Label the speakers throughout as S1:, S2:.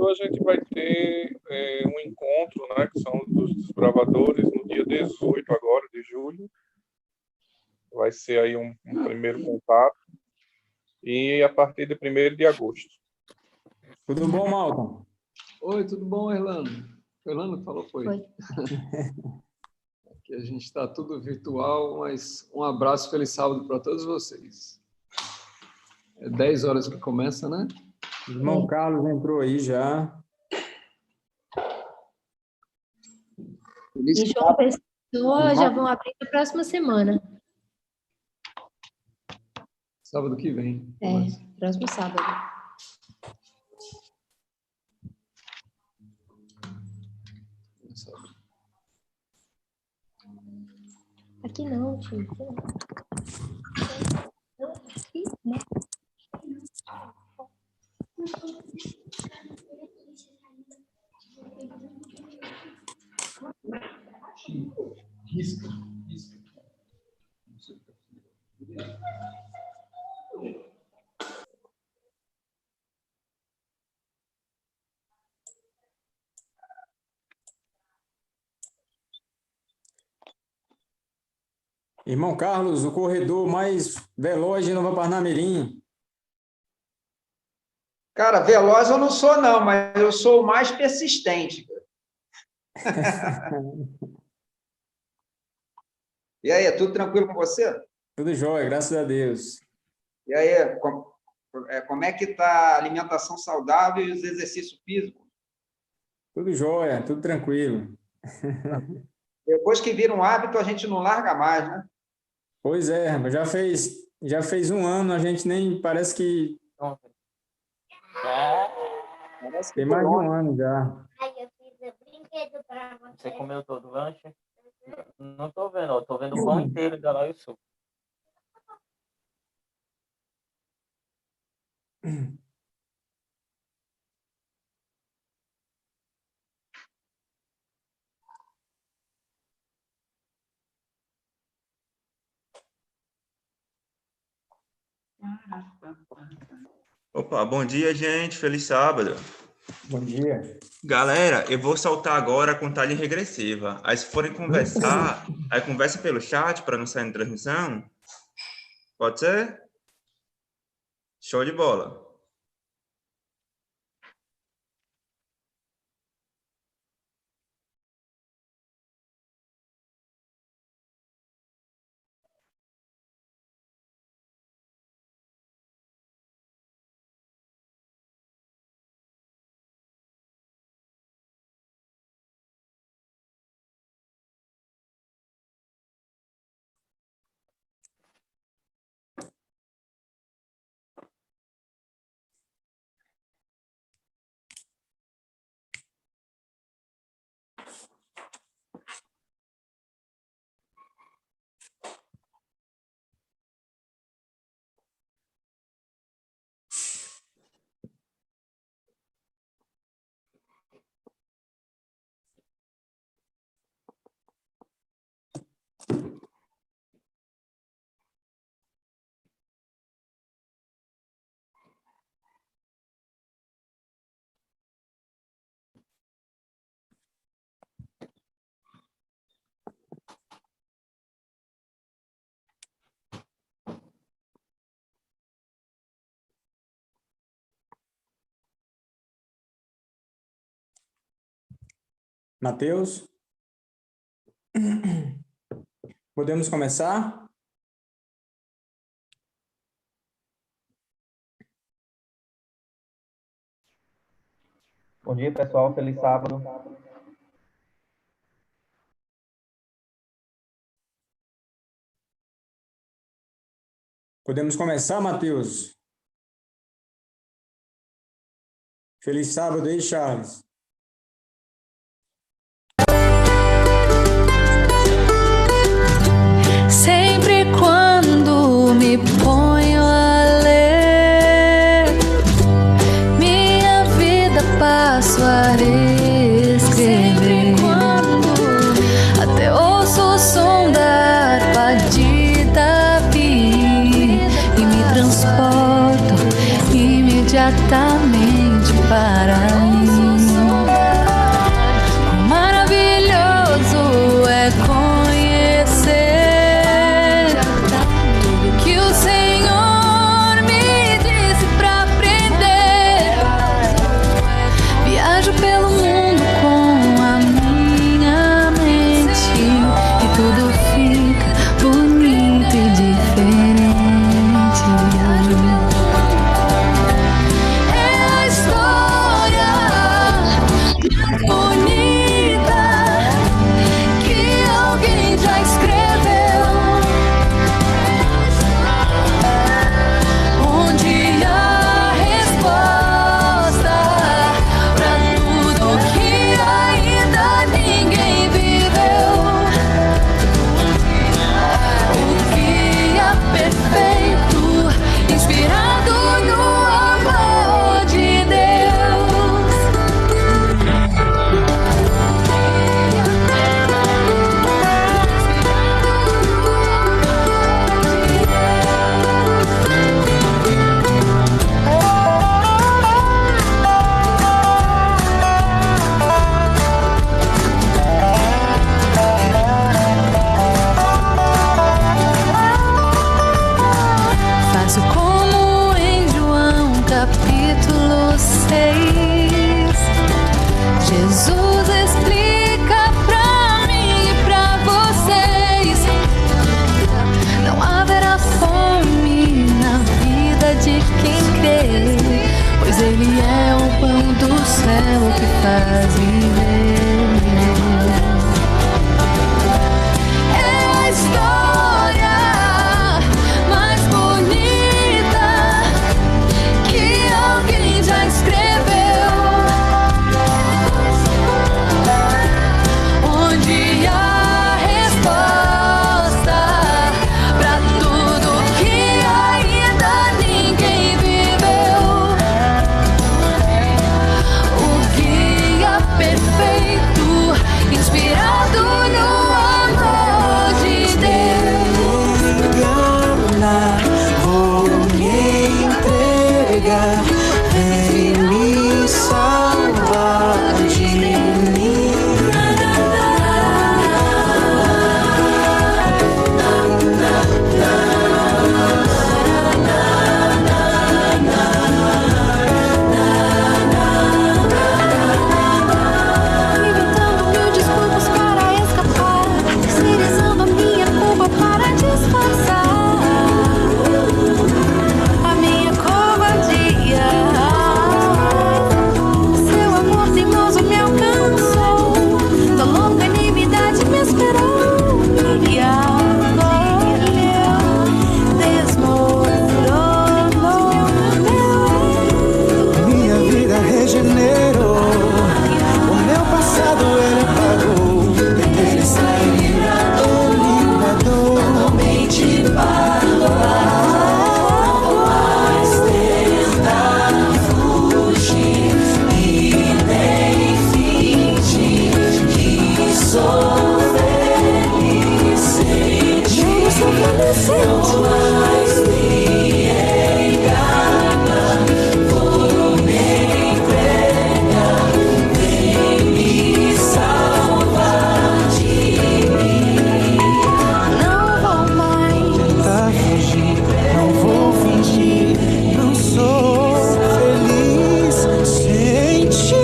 S1: sábado a gente vai ter um encontro, né, que são dos desbravadores, no dia 18 agora de julho. Vai ser aí um primeiro contato. E a partir de 1º de agosto.
S2: Tudo bom, Malton?
S3: Oi, tudo bom, Erlando? Erlando falou, foi. Aqui a gente está tudo virtual, mas um abraço, feliz sábado para todos vocês. É 10 horas que começa, né?
S2: O irmão Carlos entrou aí já.
S4: E João Pessoa já vão abrir na próxima semana.
S3: Sábado que vem.
S4: Próximo sábado. Aqui não, tio. Aqui não.
S3: Risca.
S2: Irmão Carlos, o corredor mais veloz de Nova Parnamirim.
S5: Cara, veloz eu não sou, não, mas eu sou o mais persistente. E aí, tudo tranquilo com você?
S2: Tudo jóia, graças a Deus.
S5: E aí, como é que está a alimentação saudável e os exercícios físicos?
S2: Tudo jóia, tudo tranquilo.
S5: Depois que vira um hábito, a gente não larga mais, né?
S2: Pois é, já fez um ano, a gente nem parece que... Tem mais de um ano já.
S6: Eu fiz brinquedo para você. Você comeu todo o lanche? Não estou vendo, estou vendo o pão inteiro da lá e o suco.
S7: Opa, bom dia, gente. Feliz sábado.
S2: Bom dia.
S7: Galera, eu vou saltar agora a contagem regressiva. Aí, se forem conversar, aí conversa pelo chat para não sair na transmissão. Pode ser? Show de bola.
S2: Mateus? Podemos começar?
S6: Bom dia, pessoal. Feliz sábado.
S2: Podemos começar, Mateus? Feliz sábado aí, Charles.
S8: Sempre quando me ponho a ler, minha vida passo a reescrever. Até ouço o som da harpa de Davi e me transporto imediatamente para mim. faz viver. É a história mais bonita que alguém já escreveu, onde há resposta pra tudo que ainda ninguém viveu. O guia perfeito, inspirado no amor de Deus.
S9: Vou me entregar, vem me salvar de mim.
S8: Inventando mil desculpas para escapar, terceirizando a minha culpa para disfarçar a minha covardia. Seu amor teimoso me alcançou, da longanimidade me esperou, e agora desmoronou meu
S9: Minha vida regenerou, o meu passado ele pagou. Ele sai livrador, totalmente não vou mais tentar fugir e nem fingir que sou feliz sem ti. Não mais me engana, vou me entregar, vem me salvar de mim.
S8: não vou mais.
S9: Tentar fugir, não vou fingir, não sou feliz sem ti.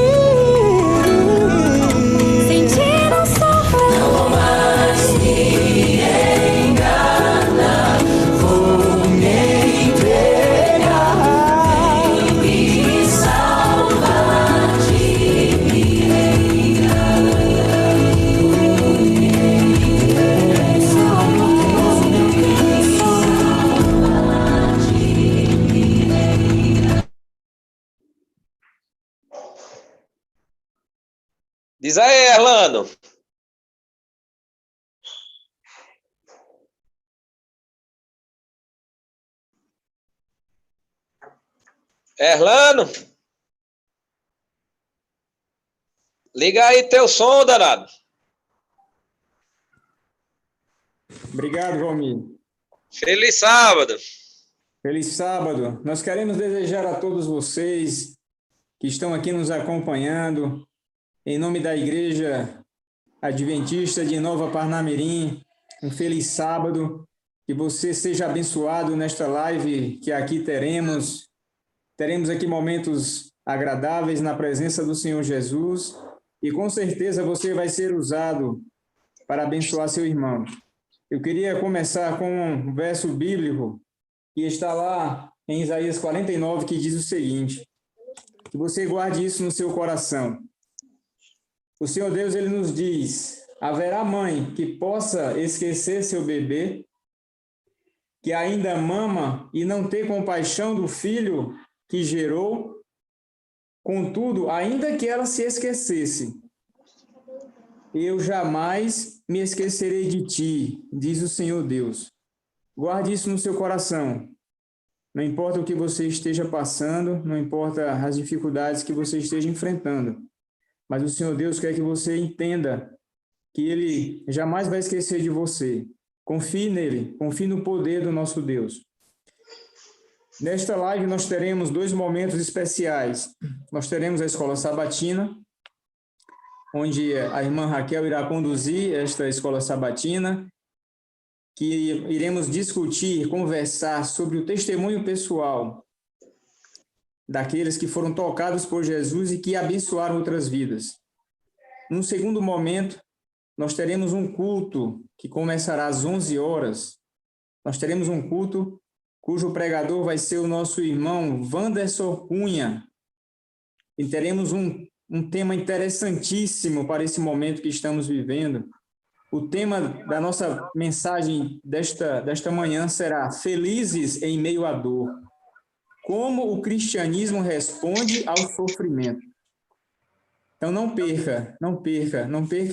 S8: Sem ti não sou feliz.
S9: Não mais me engana, vou me entregar, vem me salvar de mim.
S10: Diz aí, Erlano. Erlano. Liga aí teu som, danado.
S2: Obrigado, Valmir.
S10: Feliz sábado.
S2: Feliz sábado. Nós queremos desejar a todos vocês que estão aqui nos acompanhando, em nome da Igreja Adventista de Nova Parnamirim, um feliz sábado, que você seja abençoado nesta live que aqui teremos. Teremos aqui momentos agradáveis na presença do Senhor Jesus e com certeza você vai ser usado para abençoar seu irmão. Eu queria começar com um verso bíblico que está lá em Isaías 49, que diz o seguinte: que você guarde isso no seu coração. O Senhor Deus, ele nos diz: haverá mãe que possa esquecer seu bebê, que ainda mama e não ter compaixão do filho que gerou? Contudo, ainda que ela se esquecesse, eu jamais me esquecerei de ti, diz o Senhor Deus. Guarde isso no seu coração. Não importa o que você esteja passando, não importa as dificuldades que você esteja enfrentando, mas o Senhor Deus quer que você entenda que Ele jamais vai esquecer de você. Confie nele, confie no poder do nosso Deus. Nesta live nós teremos 2 momentos especiais. Nós teremos a escola sabatina, onde a irmã Raquel irá conduzir esta escola sabatina, que iremos discutir, conversar sobre o testemunho pessoal daqueles que foram tocados por Jesus e que abençoaram outras vidas. Num segundo momento, nós teremos um culto que começará às 11 horas. Nós teremos um culto cujo pregador vai ser o nosso irmão Wanderson Cunha. E teremos um um tema interessantíssimo para esse momento que estamos vivendo. O tema da nossa mensagem desta manhã será Felizes em meio à dor. Como o cristianismo responde ao sofrimento. Então não perca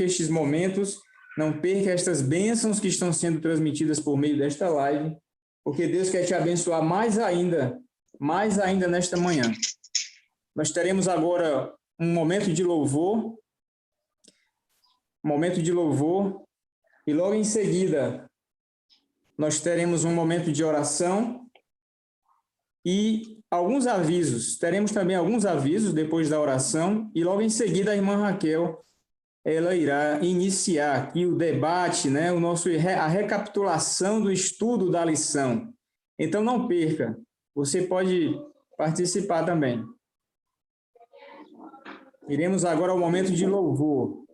S2: estes momentos, não perca estas bênçãos que estão sendo transmitidas por meio desta live, porque Deus quer te abençoar mais ainda nesta manhã. Nós teremos agora um momento de louvor, e logo em seguida nós teremos um momento de oração e alguns avisos. Teremos também alguns avisos depois da oração e logo em seguida a irmã Raquel, ela irá iniciar aqui o debate, né, a recapitulação do estudo da lição. Então não perca, você pode participar também. Iremos agora ao momento de louvor.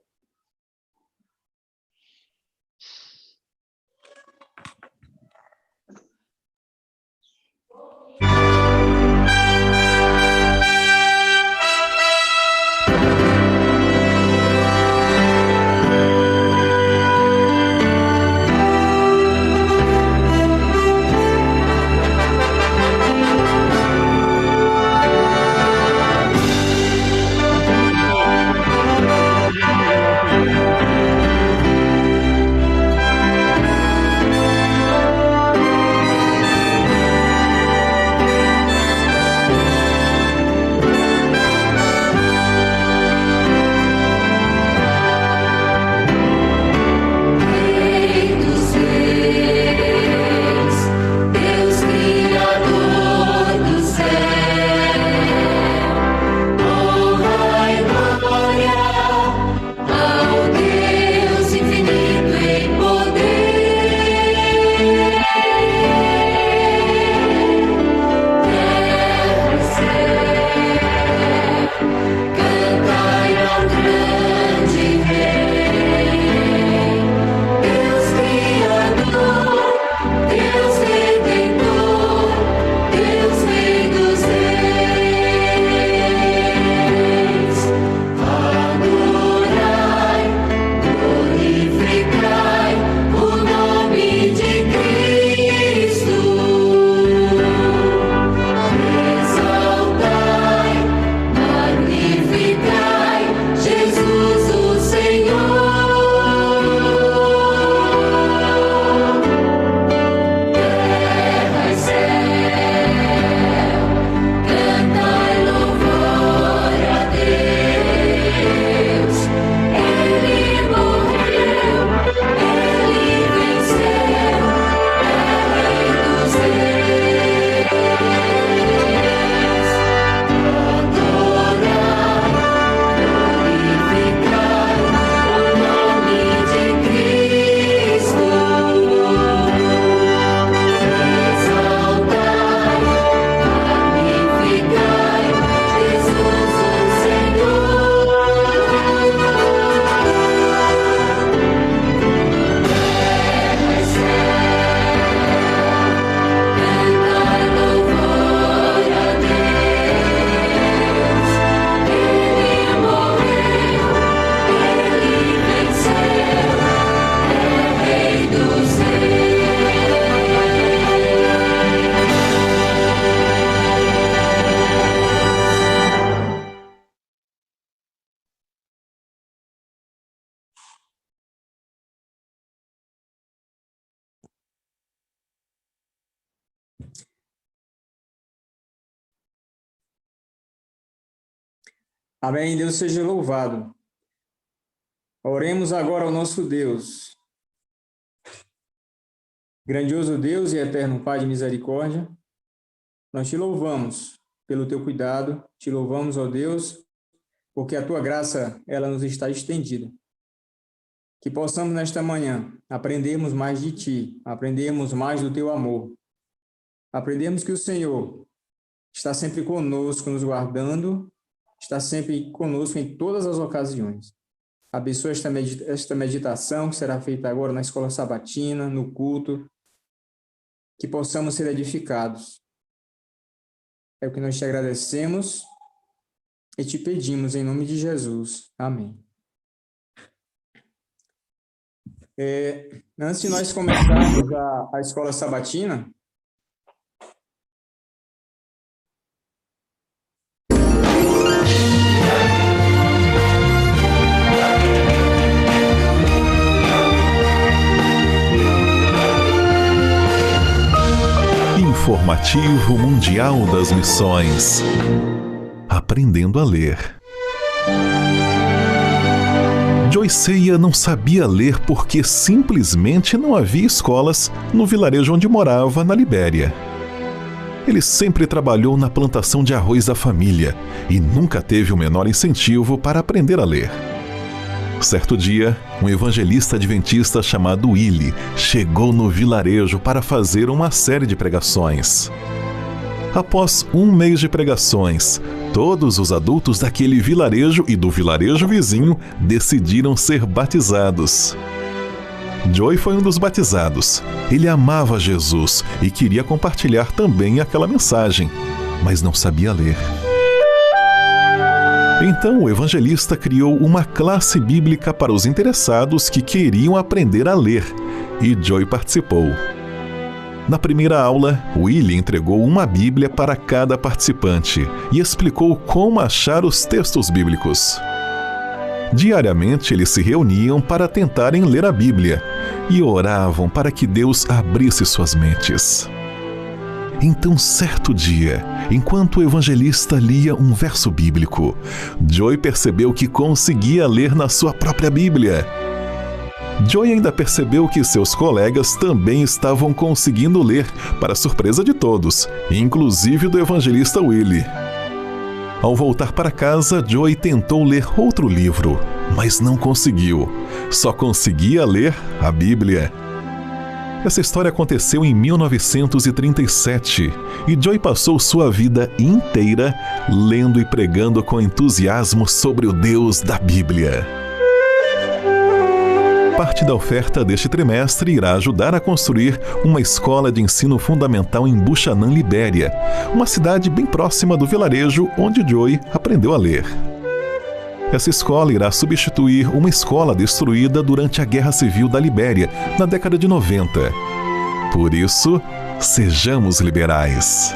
S2: Amém, Deus seja louvado. Oremos agora ao nosso Deus. Grandioso Deus e eterno Pai de misericórdia, nós te louvamos pelo teu cuidado, te louvamos, ó Deus, porque a tua graça, ela nos está estendida. Que possamos nesta manhã aprendermos mais de ti, aprendermos mais do teu amor, aprendermos que o Senhor está sempre conosco, nos guardando, está sempre conosco em todas as ocasiões. Abençoa esta meditação que será feita agora na escola sabatina, no culto, que possamos ser edificados. É o que nós te agradecemos e te pedimos em nome de Jesus. Amém. Antes de nós começarmos a escola sabatina,
S11: Informativo Mundial das Missões. Aprendendo a ler. Joy Ceia não sabia ler porque simplesmente não havia escolas no vilarejo onde morava, na Libéria. Ele sempre trabalhou na plantação de arroz da família e nunca teve o menor incentivo para aprender a ler. Certo dia, um evangelista adventista chamado Willie chegou no vilarejo para fazer uma série de pregações. Após um mês de pregações, todos os adultos daquele vilarejo e do vilarejo vizinho decidiram ser batizados. Joy foi um dos batizados. Ele amava Jesus e queria compartilhar também aquela mensagem, mas não sabia ler. Então o evangelista criou uma classe bíblica para os interessados que queriam aprender a ler, e Joy participou. Na primeira aula, Willie entregou uma Bíblia para cada participante e explicou como achar os textos bíblicos. Diariamente eles se reuniam para tentarem ler a Bíblia e oravam para que Deus abrisse suas mentes. Então, certo dia, enquanto o evangelista lia um verso bíblico, Joy percebeu que conseguia ler na sua própria Bíblia. Joy ainda percebeu que seus colegas também estavam conseguindo ler, para surpresa de todos, inclusive do evangelista Willie. Ao voltar para casa, Joy tentou ler outro livro, mas não conseguiu. Só conseguia ler a Bíblia. Essa história aconteceu em 1937 e Joy passou sua vida inteira lendo e pregando com entusiasmo sobre o Deus da Bíblia. Parte da oferta deste trimestre irá ajudar a construir uma escola de ensino fundamental em Buchanan, Libéria, uma cidade bem próxima do vilarejo onde Joy aprendeu a ler. Essa escola irá substituir uma escola destruída durante a Guerra Civil da Libéria, na década de 90. Por isso, sejamos liberais.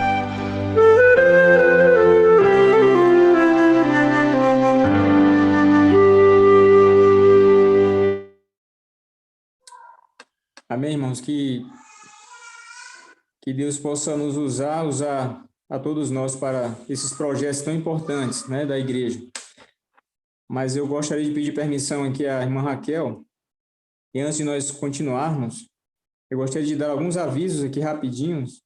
S2: amém, irmãos, que Deus possa nos usar a todos nós para esses projetos tão importantes, né, da igreja. Mas eu gostaria de pedir permissão aqui à irmã Raquel, e antes de nós continuarmos, eu gostaria de dar alguns avisos aqui rapidinhos.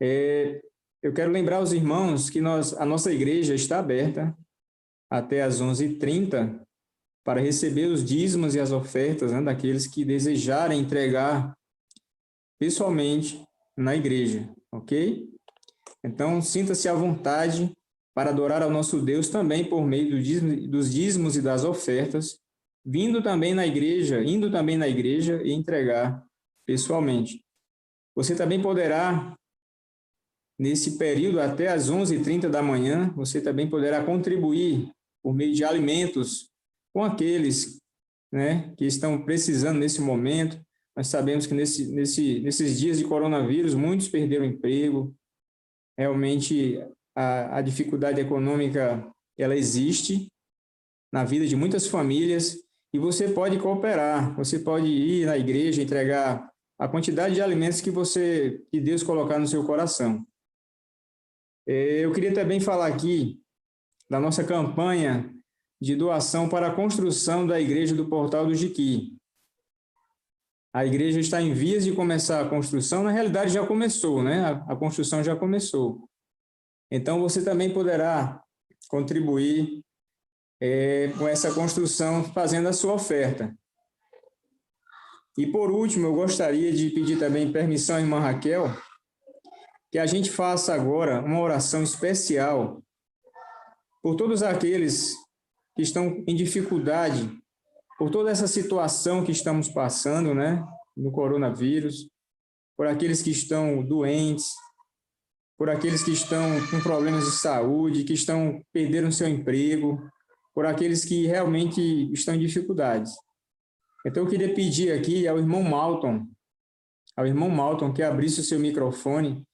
S2: Eu quero lembrar os irmãos que a nossa igreja está aberta até às 11h30 para receber os dízimos e as ofertas, né, daqueles que desejarem entregar pessoalmente na igreja, ok? Então, sinta-se à vontade para adorar ao nosso Deus também por meio dos dízimos e das ofertas, indo também na igreja e entregar pessoalmente. Você também poderá, nesse período até às 11h30 da manhã, você também poderá contribuir por meio de alimentos com aqueles, né, que estão precisando nesse momento. Nós sabemos que nesses dias de coronavírus, muitos perderam emprego. Realmente, a dificuldade econômica, ela existe na vida de muitas famílias, e você pode cooperar, você pode ir na igreja, entregar a quantidade de alimentos que Deus colocar no seu coração. Eu queria também falar aqui da nossa campanha de doação para a construção da igreja do Portal do Jiqui. A igreja está em vias de começar a construção, na realidade já começou, né? A construção já começou. Então, você também poderá contribuir com essa construção fazendo a sua oferta. E, por último, eu gostaria de pedir também permissão à irmã Raquel, que a gente faça agora uma oração especial por todos aqueles que estão em dificuldade, por toda essa situação que estamos passando, né, no coronavírus, por aqueles que estão doentes, por aqueles que estão com problemas de saúde, que perderam seu emprego, por aqueles que realmente estão em dificuldades. Então, eu queria pedir aqui ao irmão Malton que abrisse o seu microfone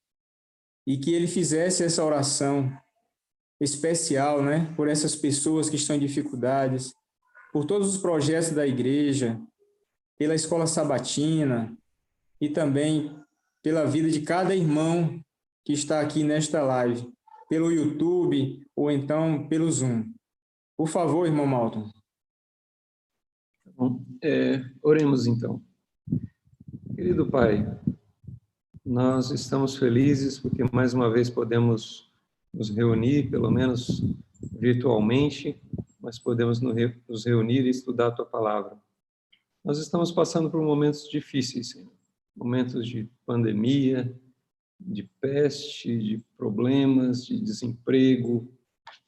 S2: e que ele fizesse essa oração especial, né, por essas pessoas que estão em dificuldades, por todos os projetos da igreja, pela escola sabatina e também pela vida de cada irmão que está aqui nesta live, pelo YouTube ou então pelo Zoom. Por favor, irmão Malton.
S3: Bom, oremos então. Querido Pai, nós estamos felizes porque mais uma vez podemos nos reunir, pelo menos virtualmente, mas podemos nos reunir e estudar a Tua Palavra. Nós estamos passando por momentos difíceis, Senhor. Momentos de pandemia, de peste, de problemas, de desemprego,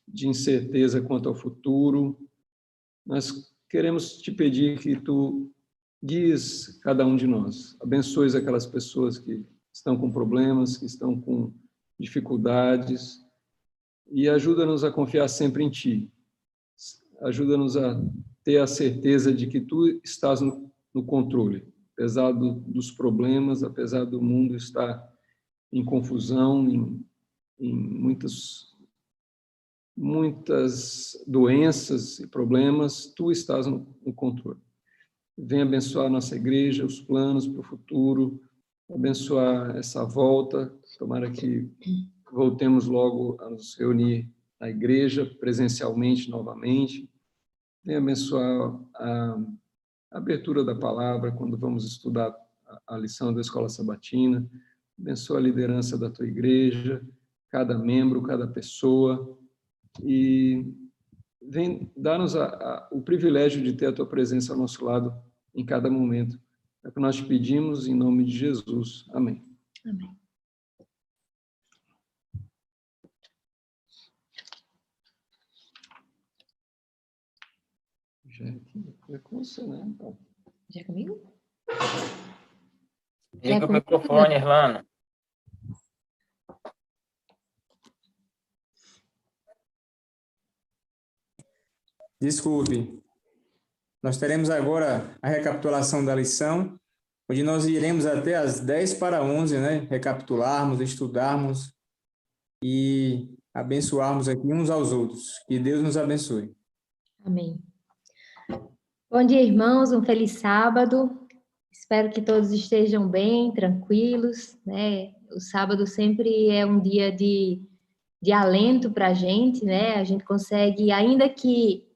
S3: de incerteza quanto ao futuro. Nós queremos te pedir que Tu guies cada um de nós, abençoes aquelas pessoas que estão com problemas, que estão com dificuldades, e ajuda-nos a confiar sempre em Ti. Ajuda-nos a ter a certeza de que Tu estás no controle, apesar dos problemas, apesar do mundo estar em confusão, em muitas doenças e problemas, Tu estás no controle. Venha abençoar a nossa igreja, os planos para o futuro, abençoar essa volta, tomara que voltemos logo a nos reunir na igreja, presencialmente novamente. Venha abençoar a abertura da palavra, quando vamos estudar a lição da Escola Sabatina. Abençoa a liderança da Tua igreja, cada membro, cada pessoa, e vem dar-nos o privilégio de ter a Tua presença ao nosso lado em cada momento. É o que nós te pedimos em nome de Jesus. Amém.
S4: Amém.
S3: Já é com você, né? Então.
S4: Já é comigo?
S6: Liga o microfone, Irlana.
S2: Desculpe. Nós teremos agora a recapitulação da lição, onde nós iremos até às 10:50, né? Recapitularmos, estudarmos e abençoarmos aqui uns aos outros. Que Deus nos abençoe.
S4: Amém. Bom dia, irmãos. Um feliz sábado. Espero que todos estejam bem, tranquilos, né? O sábado sempre é um dia de alento para a gente, né? A gente consegue, ainda que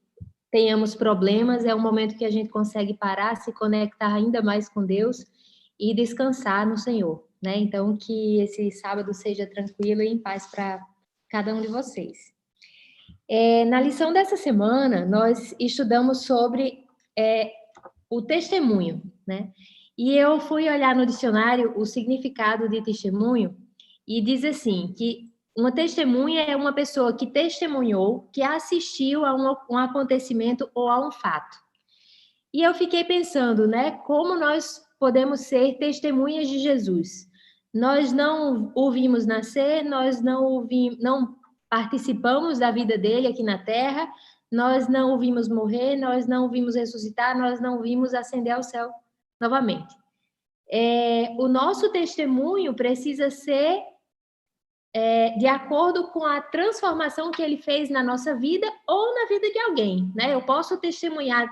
S4: tenhamos problemas, é um momento que a gente consegue parar, se conectar ainda mais com Deus e descansar no Senhor, né? Então, que esse sábado seja tranquilo e em paz para cada um de vocês. Na lição dessa semana, nós estudamos sobre o testemunho, né? E eu fui olhar no dicionário o significado de testemunho e diz assim, que uma testemunha é uma pessoa que testemunhou, que assistiu a um acontecimento ou a um fato. E eu fiquei pensando, né, como nós podemos ser testemunhas de Jesus. Nós não o vimos nascer, nós não participamos da vida dele aqui na Terra, nós não o vimos morrer, nós não o vimos ressuscitar, nós não o vimos ascender ao céu novamente. O nosso testemunho precisa ser de acordo com a transformação que ele fez na nossa vida ou na vida de alguém, né? Eu posso testemunhar,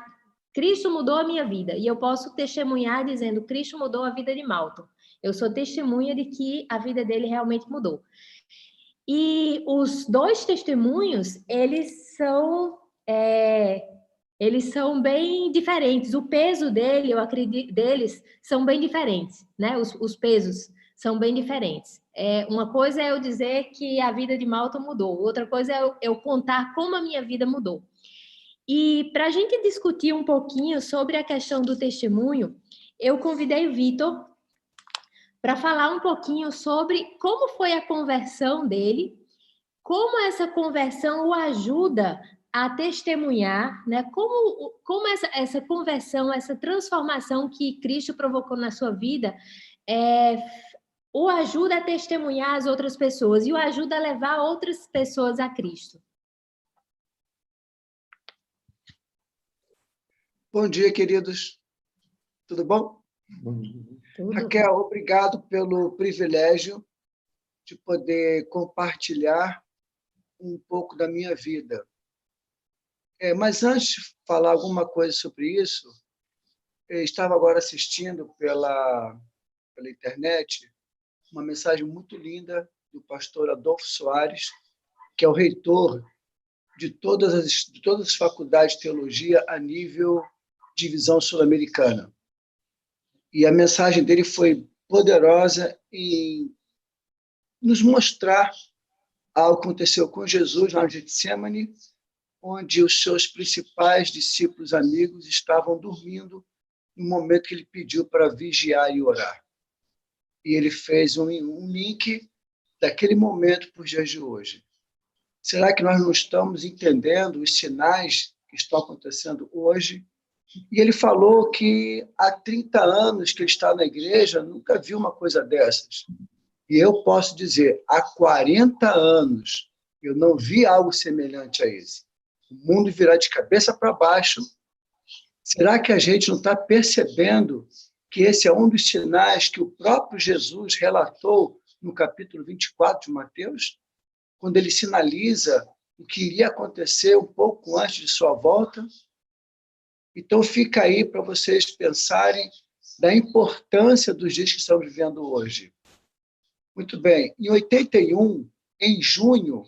S4: Cristo mudou a minha vida, e eu posso testemunhar dizendo, Cristo mudou a vida de Malton. Eu sou testemunha de que a vida dele realmente mudou. E os dois testemunhos, eles são bem diferentes. O peso dele, eu acredito, deles são bem diferentes, né? Os pesos são bem diferentes. Uma coisa é eu dizer que a vida de Malton mudou, outra coisa é eu contar como a minha vida mudou. E para a gente discutir um pouquinho sobre a questão do testemunho, eu convidei o Vitor para falar um pouquinho sobre como foi a conversão dele, como essa conversão o ajuda a testemunhar, né? Como essa conversão, essa transformação que Cristo provocou na sua vida o ajuda a testemunhar as outras pessoas e o ajuda a levar outras pessoas a Cristo?
S12: Bom dia, queridos. Tudo bom?
S3: Bom dia.
S4: Tudo.
S12: Raquel, obrigado pelo privilégio de poder compartilhar um pouco da minha vida. Mas antes de falar alguma coisa sobre isso, eu estava agora assistindo pela internet uma mensagem muito linda do pastor Adolfo Soares, que é o reitor de todas as faculdades de teologia a nível divisão sul-americana. E a mensagem dele foi poderosa em nos mostrar algo que aconteceu com Jesus lá no Getsemane, onde os seus principais discípulos amigos estavam dormindo no momento que ele pediu para vigiar e orar. E ele fez um link daquele momento para os dias de hoje. Será que nós não estamos entendendo os sinais que estão acontecendo hoje? E ele falou que há 30 anos que ele está na igreja, nunca viu uma coisa dessas. E eu posso dizer, há 40 anos, eu não vi algo semelhante a esse. O mundo virá de cabeça para baixo. Será que a gente não está percebendo que esse é um dos sinais que o próprio Jesus relatou no capítulo 24 de Mateus, quando ele sinaliza o que iria acontecer um pouco antes de sua volta? Então, fica aí para vocês pensarem da importância dos dias que estamos vivendo hoje. Muito bem. Em 81, em junho,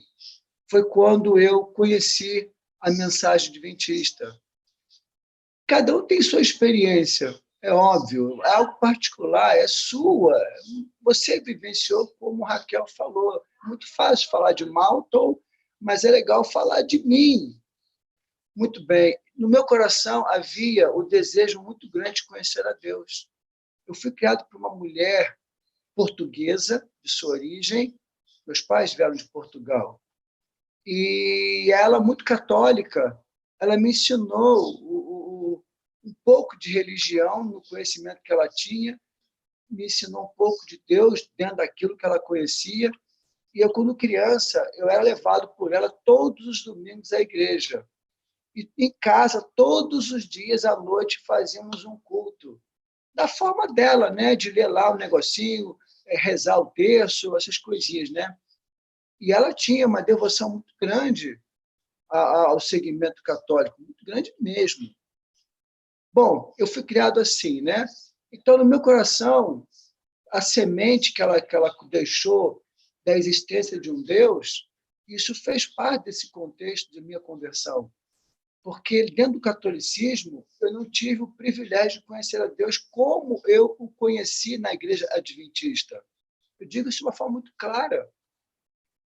S12: foi quando eu conheci a mensagem adventista. Cada um tem sua experiência, é óbvio, é algo particular, é sua. Você vivenciou, como Raquel falou. Muito fácil falar de Malton, mas é legal falar de mim. Muito bem. No meu coração havia o desejo muito grande de conhecer a Deus. Eu fui criado por uma mulher portuguesa, de sua origem. Meus pais vieram de Portugal. E ela, muito católica, ela me ensinou um pouco de religião no conhecimento que ela tinha, me ensinou um pouco de Deus dentro daquilo que ela conhecia. E eu, quando criança, eu era levado por ela todos os domingos à igreja. E em casa, todos os dias à noite, fazíamos um culto. Da forma dela, né? De ler lá um negocinho, rezar o terço, essas coisinhas, né? E ela tinha uma devoção muito grande ao segmento católico, muito grande mesmo. Bom, eu fui criado assim, né? Então, no meu coração, a semente que ela deixou da existência de um Deus, isso fez parte desse contexto de minha conversão. Porque dentro do catolicismo, eu não tive o privilégio de conhecer a Deus como eu o conheci na igreja adventista. Eu digo isso de uma forma muito clara.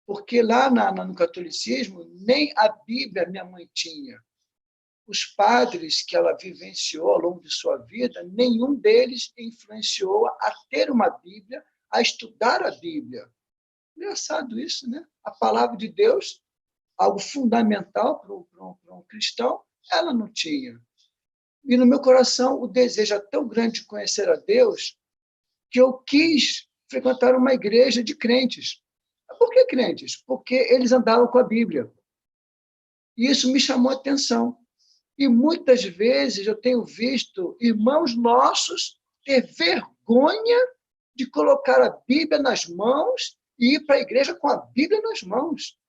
S12: Porque lá no catolicismo, nem a Bíblia minha mãe tinha. Os padres que ela vivenciou ao longo de sua vida, nenhum deles influenciou a ter uma Bíblia, a estudar a Bíblia. Engraçado isso, né? A palavra de Deus, algo fundamental para um cristão, ela não tinha. E no meu coração, o desejo é tão grande de conhecer a Deus que eu quis frequentar uma igreja de crentes. Por que crentes? Porque eles andavam com a Bíblia. E isso me chamou a atenção. E muitas vezes eu tenho visto irmãos nossos ter vergonha de colocar a Bíblia nas mãos e ir para a igreja com a Bíblia nas mãos.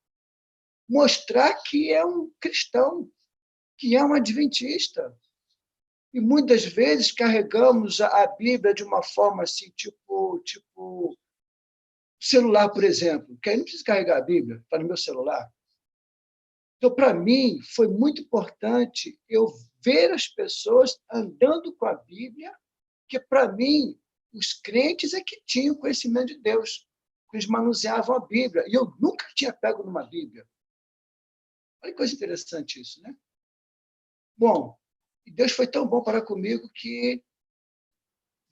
S12: Mostrar que é um cristão, que é um adventista. E muitas vezes carregamos a Bíblia de uma forma assim, tipo celular, por exemplo, que aí não precisa carregar a Bíblia, está no meu celular. Então, para mim, foi muito importante eu ver as pessoas andando com a Bíblia, que, para mim, os crentes é que tinham conhecimento de Deus. Eles manuseavam a Bíblia. E eu nunca tinha pego numa Bíblia. Olha que coisa interessante isso, né? Bom, e Deus foi tão bom para comigo que,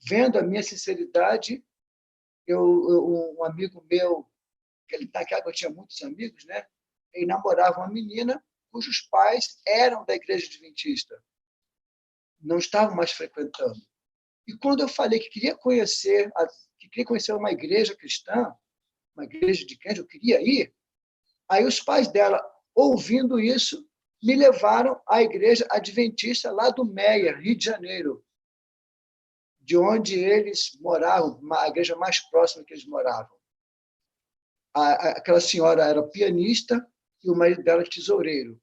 S12: vendo a minha sinceridade, um amigo meu, naquela época eu tinha muitos amigos, né? Ele namorava uma menina cujos pais eram da igreja adventista. Não estavam mais frequentando. E quando eu falei que queria conhecer, que queria conhecer uma igreja cristã, uma igreja de crente, eu queria ir. Aí os pais dela, ouvindo isso, me levaram à igreja adventista lá do Meia, Rio de Janeiro, de onde eles moravam, a igreja mais próxima que eles moravam. Aquela senhora era pianista e o marido dela tesoureiro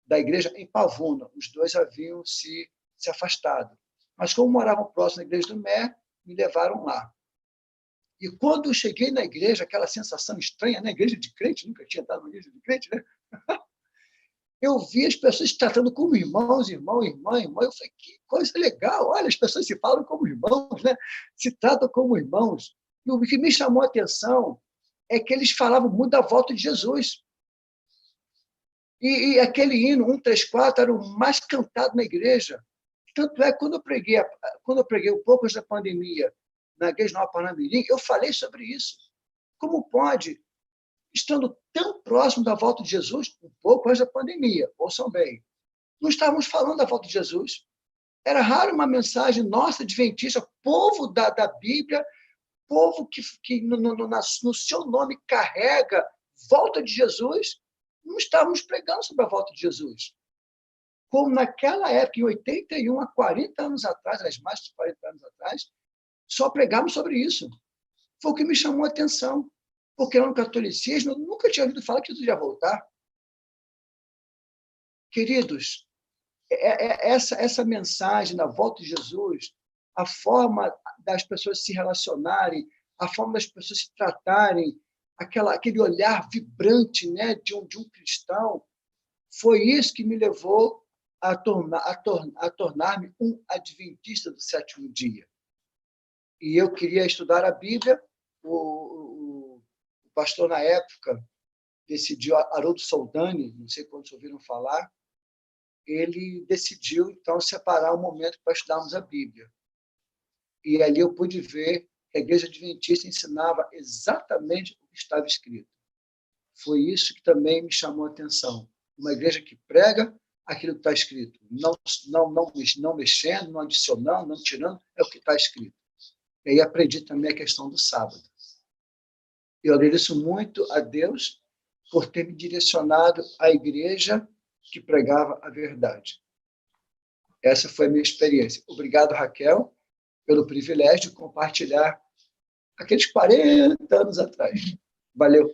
S12: da igreja em Pavuna. Os dois haviam se afastado. Mas como moravam próximo da igreja do Meia, me levaram lá. E quando eu cheguei na igreja, aquela sensação estranha, né? Igreja de crente, nunca tinha estado na igreja de crente, né? Eu vi as pessoas se tratando como irmãos, irmão, irmã, irmã. Eu falei, que coisa legal, olha, as pessoas se falam como irmãos, né? Se tratam como irmãos. E o que me chamou a atenção é que eles falavam muito da volta de Jesus. E aquele hino, 134, era o mais cantado na igreja. Tanto é que quando eu preguei um pouco antes da pandemia, na Igreja Nova Parnamirim, eu falei sobre isso. Como pode, estando tão próximo da volta de Jesus, um pouco antes da pandemia, ouçam bem, não estávamos falando da volta de Jesus. Era raro uma mensagem nossa, adventista, povo da Bíblia, povo que no seu nome carrega volta de Jesus, não estávamos pregando sobre a volta de Jesus. Como naquela época, em 81, há 40 anos atrás, aliás, mais de 40 anos atrás, só pregávamos sobre isso. Foi o que me chamou a atenção, porque no catolicismo eu nunca tinha ouvido falar que Jesus ia voltar. Queridos, essa mensagem da volta de Jesus, a forma das pessoas se relacionarem, a forma das pessoas se tratarem, aquele olhar vibrante, né, de um cristão, foi isso que me levou a tornar-me um adventista do sétimo dia. E eu queria estudar a Bíblia. O pastor, na época, decidiu, Haroldo Soldani, não sei quantos ouviram falar, ele decidiu, então, separar um momento para estudarmos a Bíblia. E ali eu pude ver que a Igreja Adventista ensinava exatamente o que estava escrito. Foi isso que também me chamou a atenção. Uma igreja que prega aquilo que está escrito, não mexendo, não adicionando, não tirando, é o que está escrito. E aí aprendi também a questão do sábado. Eu agradeço muito a Deus por ter me direcionado à igreja que pregava a verdade. Essa foi a minha experiência. Obrigado, Raquel, pelo privilégio de compartilhar aqueles 40 anos atrás. Valeu.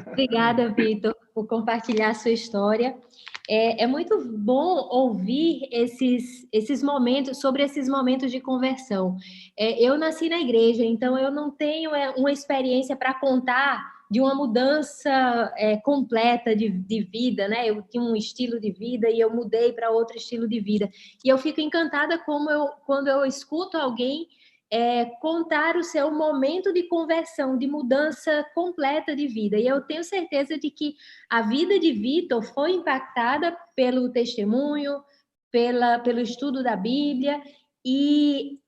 S4: Obrigada, Vitor, por compartilhar a sua história. É muito bom ouvir esses momentos, sobre esses momentos de conversão. Eu nasci na igreja, então eu não tenho uma experiência para contar de uma mudança completa de vida, né? Eu tinha um estilo de vida e eu mudei para outro estilo de vida. E eu fico encantada quando eu escuto alguém contar o seu momento de conversão, de mudança completa de vida. E eu tenho certeza de que a vida de Vitor foi impactada pelo testemunho, pelo estudo da Bíblia, e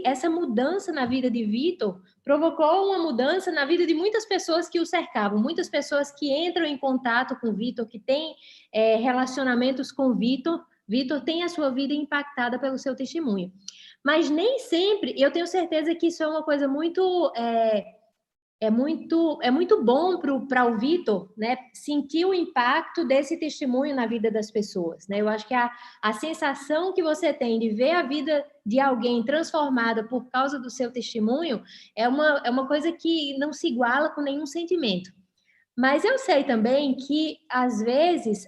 S4: essa mudança na vida de Vitor provocou uma mudança na vida de muitas pessoas que o cercavam, muitas pessoas que entram em contato com Vitor, que têm relacionamentos com Vitor. Vitor tem a sua vida impactada pelo seu testemunho. Mas nem sempre, eu tenho certeza que isso é uma coisa muito bom para o Vitor, né? Sentir o impacto desse testemunho na vida das pessoas, né? Eu acho que a sensação que você tem de ver a vida de alguém transformada por causa do seu testemunho é uma coisa que não se iguala com nenhum sentimento. Mas eu sei também que, às vezes,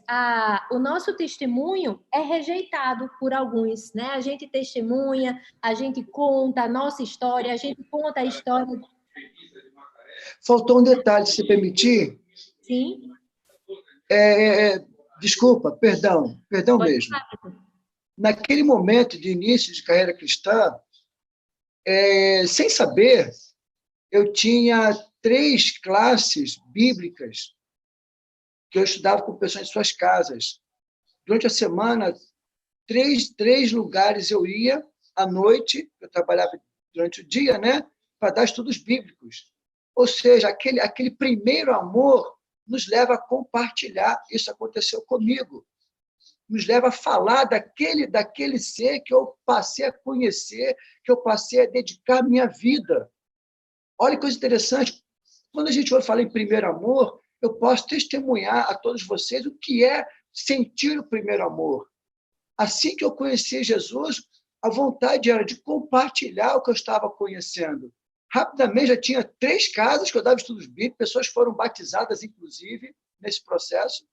S4: o nosso testemunho é rejeitado por alguns, né? A gente testemunha, a gente conta a nossa história, a gente conta a história...
S12: Faltou um detalhe, se permitir.
S4: Sim.
S12: Desculpa, perdão mesmo. Naquele momento de início de carreira cristã, sem saber, eu tinha 3 classes bíblicas que eu estudava com pessoas em suas casas. Durante a semana, 3 lugares eu ia, à noite, eu trabalhava durante o dia, né, para dar estudos bíblicos. Ou seja, aquele primeiro amor nos leva a compartilhar. Isso aconteceu comigo. Nos leva a falar daquele ser que eu passei a conhecer, que eu passei a dedicar a minha vida. Olha que coisa interessante. Quando a gente fala em primeiro amor, eu posso testemunhar a todos vocês o que é sentir o primeiro amor. Assim que eu conheci Jesus, a vontade era de compartilhar o que eu estava conhecendo. Rapidamente, já tinha 3 casas que eu dava estudos bíblicos, pessoas foram batizadas, inclusive, nesse processo.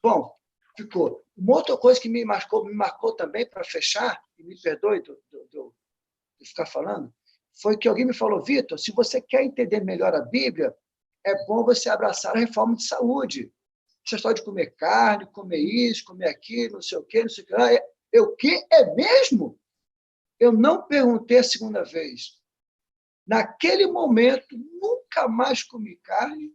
S12: Bom, ficou. Uma outra coisa que me marcou também, para fechar, e me perdoe de ficar falando, foi que alguém me falou: Vitor, se você quer entender melhor a Bíblia, é bom você abraçar a reforma de saúde. Essa história de comer carne, comer isso, comer aquilo, não sei o quê, não sei o que lá. O que é mesmo? Eu não perguntei a segunda vez. Naquele momento, nunca mais comi carne,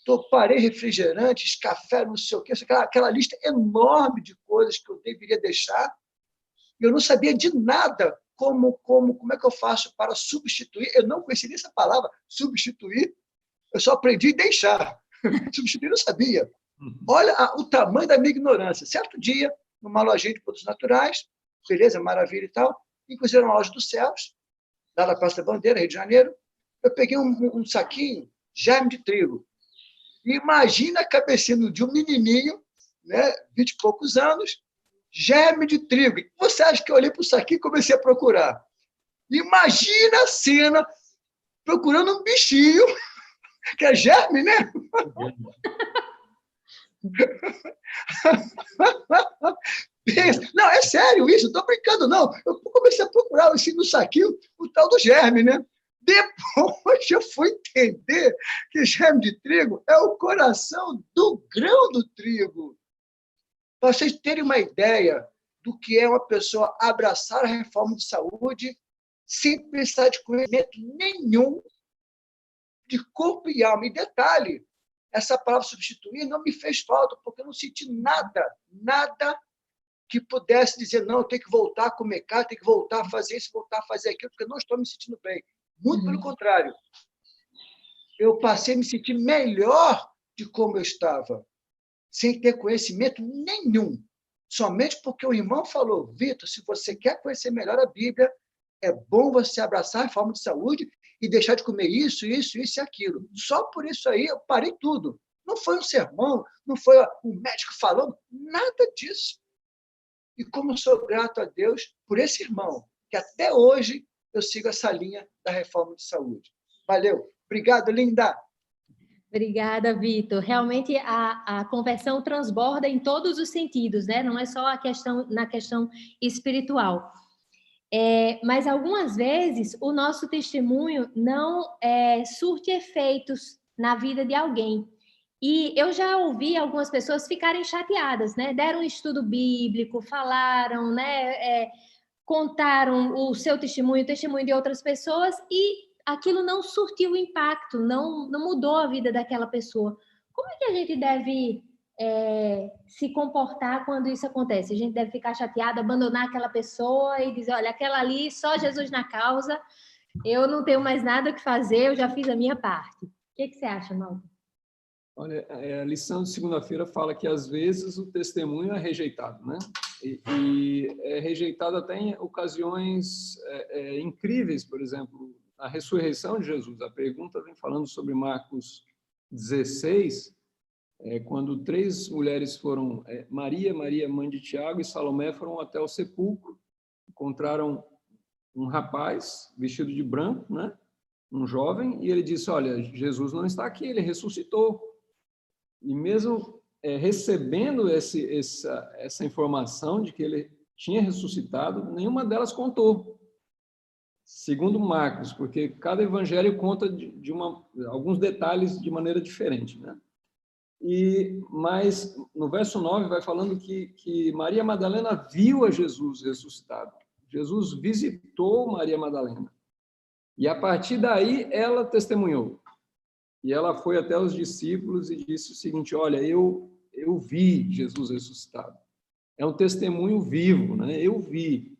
S12: toparei refrigerantes, café, não sei o quê, aquela lista enorme de coisas que eu deveria deixar. Eu não sabia de nada como é que eu faço para substituir. Eu não conhecia essa palavra, substituir. Eu só aprendi a deixar. Substituir eu não sabia. Olha o tamanho da minha ignorância. Certo dia, numa lojinha de produtos naturais, beleza, maravilha e tal, inclusive uma loja dos céus, lá na Praça da Bandeira, Rio de Janeiro, eu peguei um saquinho, germe de trigo. E imagina a cabecinha de um menininho, né, 20 e poucos anos, germe de trigo. E você acha que eu olhei para o saquinho e comecei a procurar? Imagina a cena, procurando um bichinho, que é germe, né? Não, é sério isso, não estou brincando, não. Eu comecei a procurar assim, no saquinho o tal do germe, né? Depois eu fui entender que germe de trigo é o coração do grão do trigo. Para vocês terem uma ideia do que é uma pessoa abraçar a reforma de saúde sem precisar de conhecimento nenhum de corpo e alma. E detalhe, essa palavra substituir não me fez falta, porque eu não senti nada que pudesse dizer: não, eu tenho que voltar a comer carne, tenho que voltar a fazer isso, voltar a fazer aquilo, porque eu não estou me sentindo bem. Muito pelo contrário. Eu passei a me sentir melhor de como eu estava, sem ter conhecimento nenhum. Somente porque o irmão falou: Vitor, se você quer conhecer melhor a Bíblia, é bom você abraçar a reforma de saúde e deixar de comer isso e aquilo. Só por isso aí eu parei tudo. Não foi um sermão, não foi um médico falando, nada disso. E como eu sou grato a Deus por esse irmão, que até hoje eu sigo essa linha da reforma de saúde. Valeu. Obrigado, linda.
S4: Obrigada, Vitor. Realmente a conversão transborda em todos os sentidos, né? Não é só na questão espiritual. Mas algumas vezes o nosso testemunho não surte efeitos na vida de alguém. E eu já ouvi algumas pessoas ficarem chateadas, né? Deram um estudo bíblico, falaram, né? Contaram o seu testemunho, o testemunho de outras pessoas, e aquilo não surtiu impacto, não mudou a vida daquela pessoa. Como é que a gente deve se comportar quando isso acontece? A gente deve ficar chateado, abandonar aquela pessoa e dizer: olha, aquela ali, só Jesus na causa, eu não tenho mais nada que fazer, eu já fiz a minha parte. O que você acha, Mauro?
S3: Olha, a lição de segunda-feira fala que, às vezes, o testemunho é rejeitado, né? E é rejeitado até em ocasiões incríveis, por exemplo, a ressurreição de Jesus. A pergunta vem falando sobre Marcos 16, quando 3 mulheres foram, Maria, mãe de Tiago, e Salomé, foram até o sepulcro, encontraram um rapaz vestido de branco, né? Um jovem, e ele disse: olha, Jesus não está aqui, ele ressuscitou. E mesmo recebendo essa informação de que ele tinha ressuscitado, nenhuma delas contou. Segundo Marcos, porque cada evangelho conta alguns detalhes de maneira diferente, né? Mas no verso 9 vai falando que Maria Madalena viu a Jesus ressuscitado. Jesus visitou Maria Madalena. E a partir daí ela testemunhou. E ela foi até os discípulos e disse o seguinte: olha, eu vi Jesus ressuscitado. É um testemunho vivo, né? Eu vi.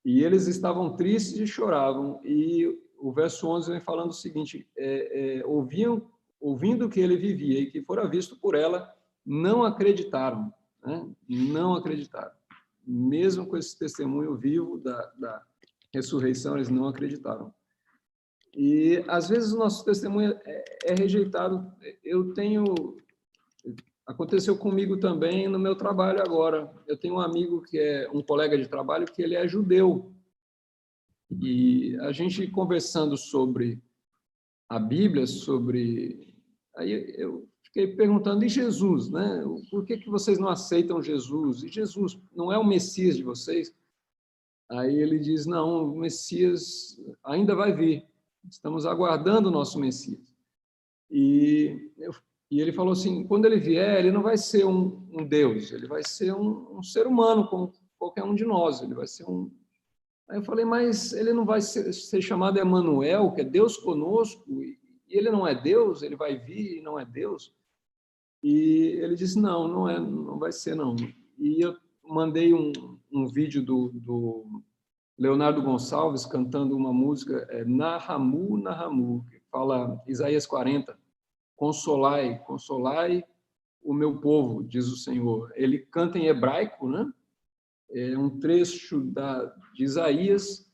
S3: E eles estavam tristes e choravam. E o verso 11 vem falando o seguinte: ouvindo que ele vivia e que fora visto por ela, não acreditaram. Né? Não acreditaram. Mesmo com esse testemunho vivo da ressurreição, eles não acreditaram. E, às vezes, o nosso testemunho é rejeitado. Aconteceu comigo também no meu trabalho agora. Eu tenho um amigo que é um colega de trabalho que ele é judeu. E a gente conversando sobre a Bíblia, Aí eu fiquei perguntando, e Jesus, né? Por que vocês não aceitam Jesus? E Jesus não é o Messias de vocês? Aí ele diz, não, o Messias ainda vai vir. Estamos aguardando o nosso Messias. E ele falou assim, quando ele vier, ele não vai ser um Deus, ele vai ser um ser humano, como qualquer um de nós. Ele vai ser um... Aí eu falei, mas ele não vai ser chamado Emanuel, que é Deus conosco, e ele não é Deus, ele vai vir e não é Deus? E ele disse, não vai ser, não. E eu mandei um vídeo do Leonardo Gonçalves cantando uma música, Nahamu, Nahamu, que fala Isaías 40, consolai, consolai o meu povo, diz o Senhor. Ele canta em hebraico, né? É um trecho de Isaías,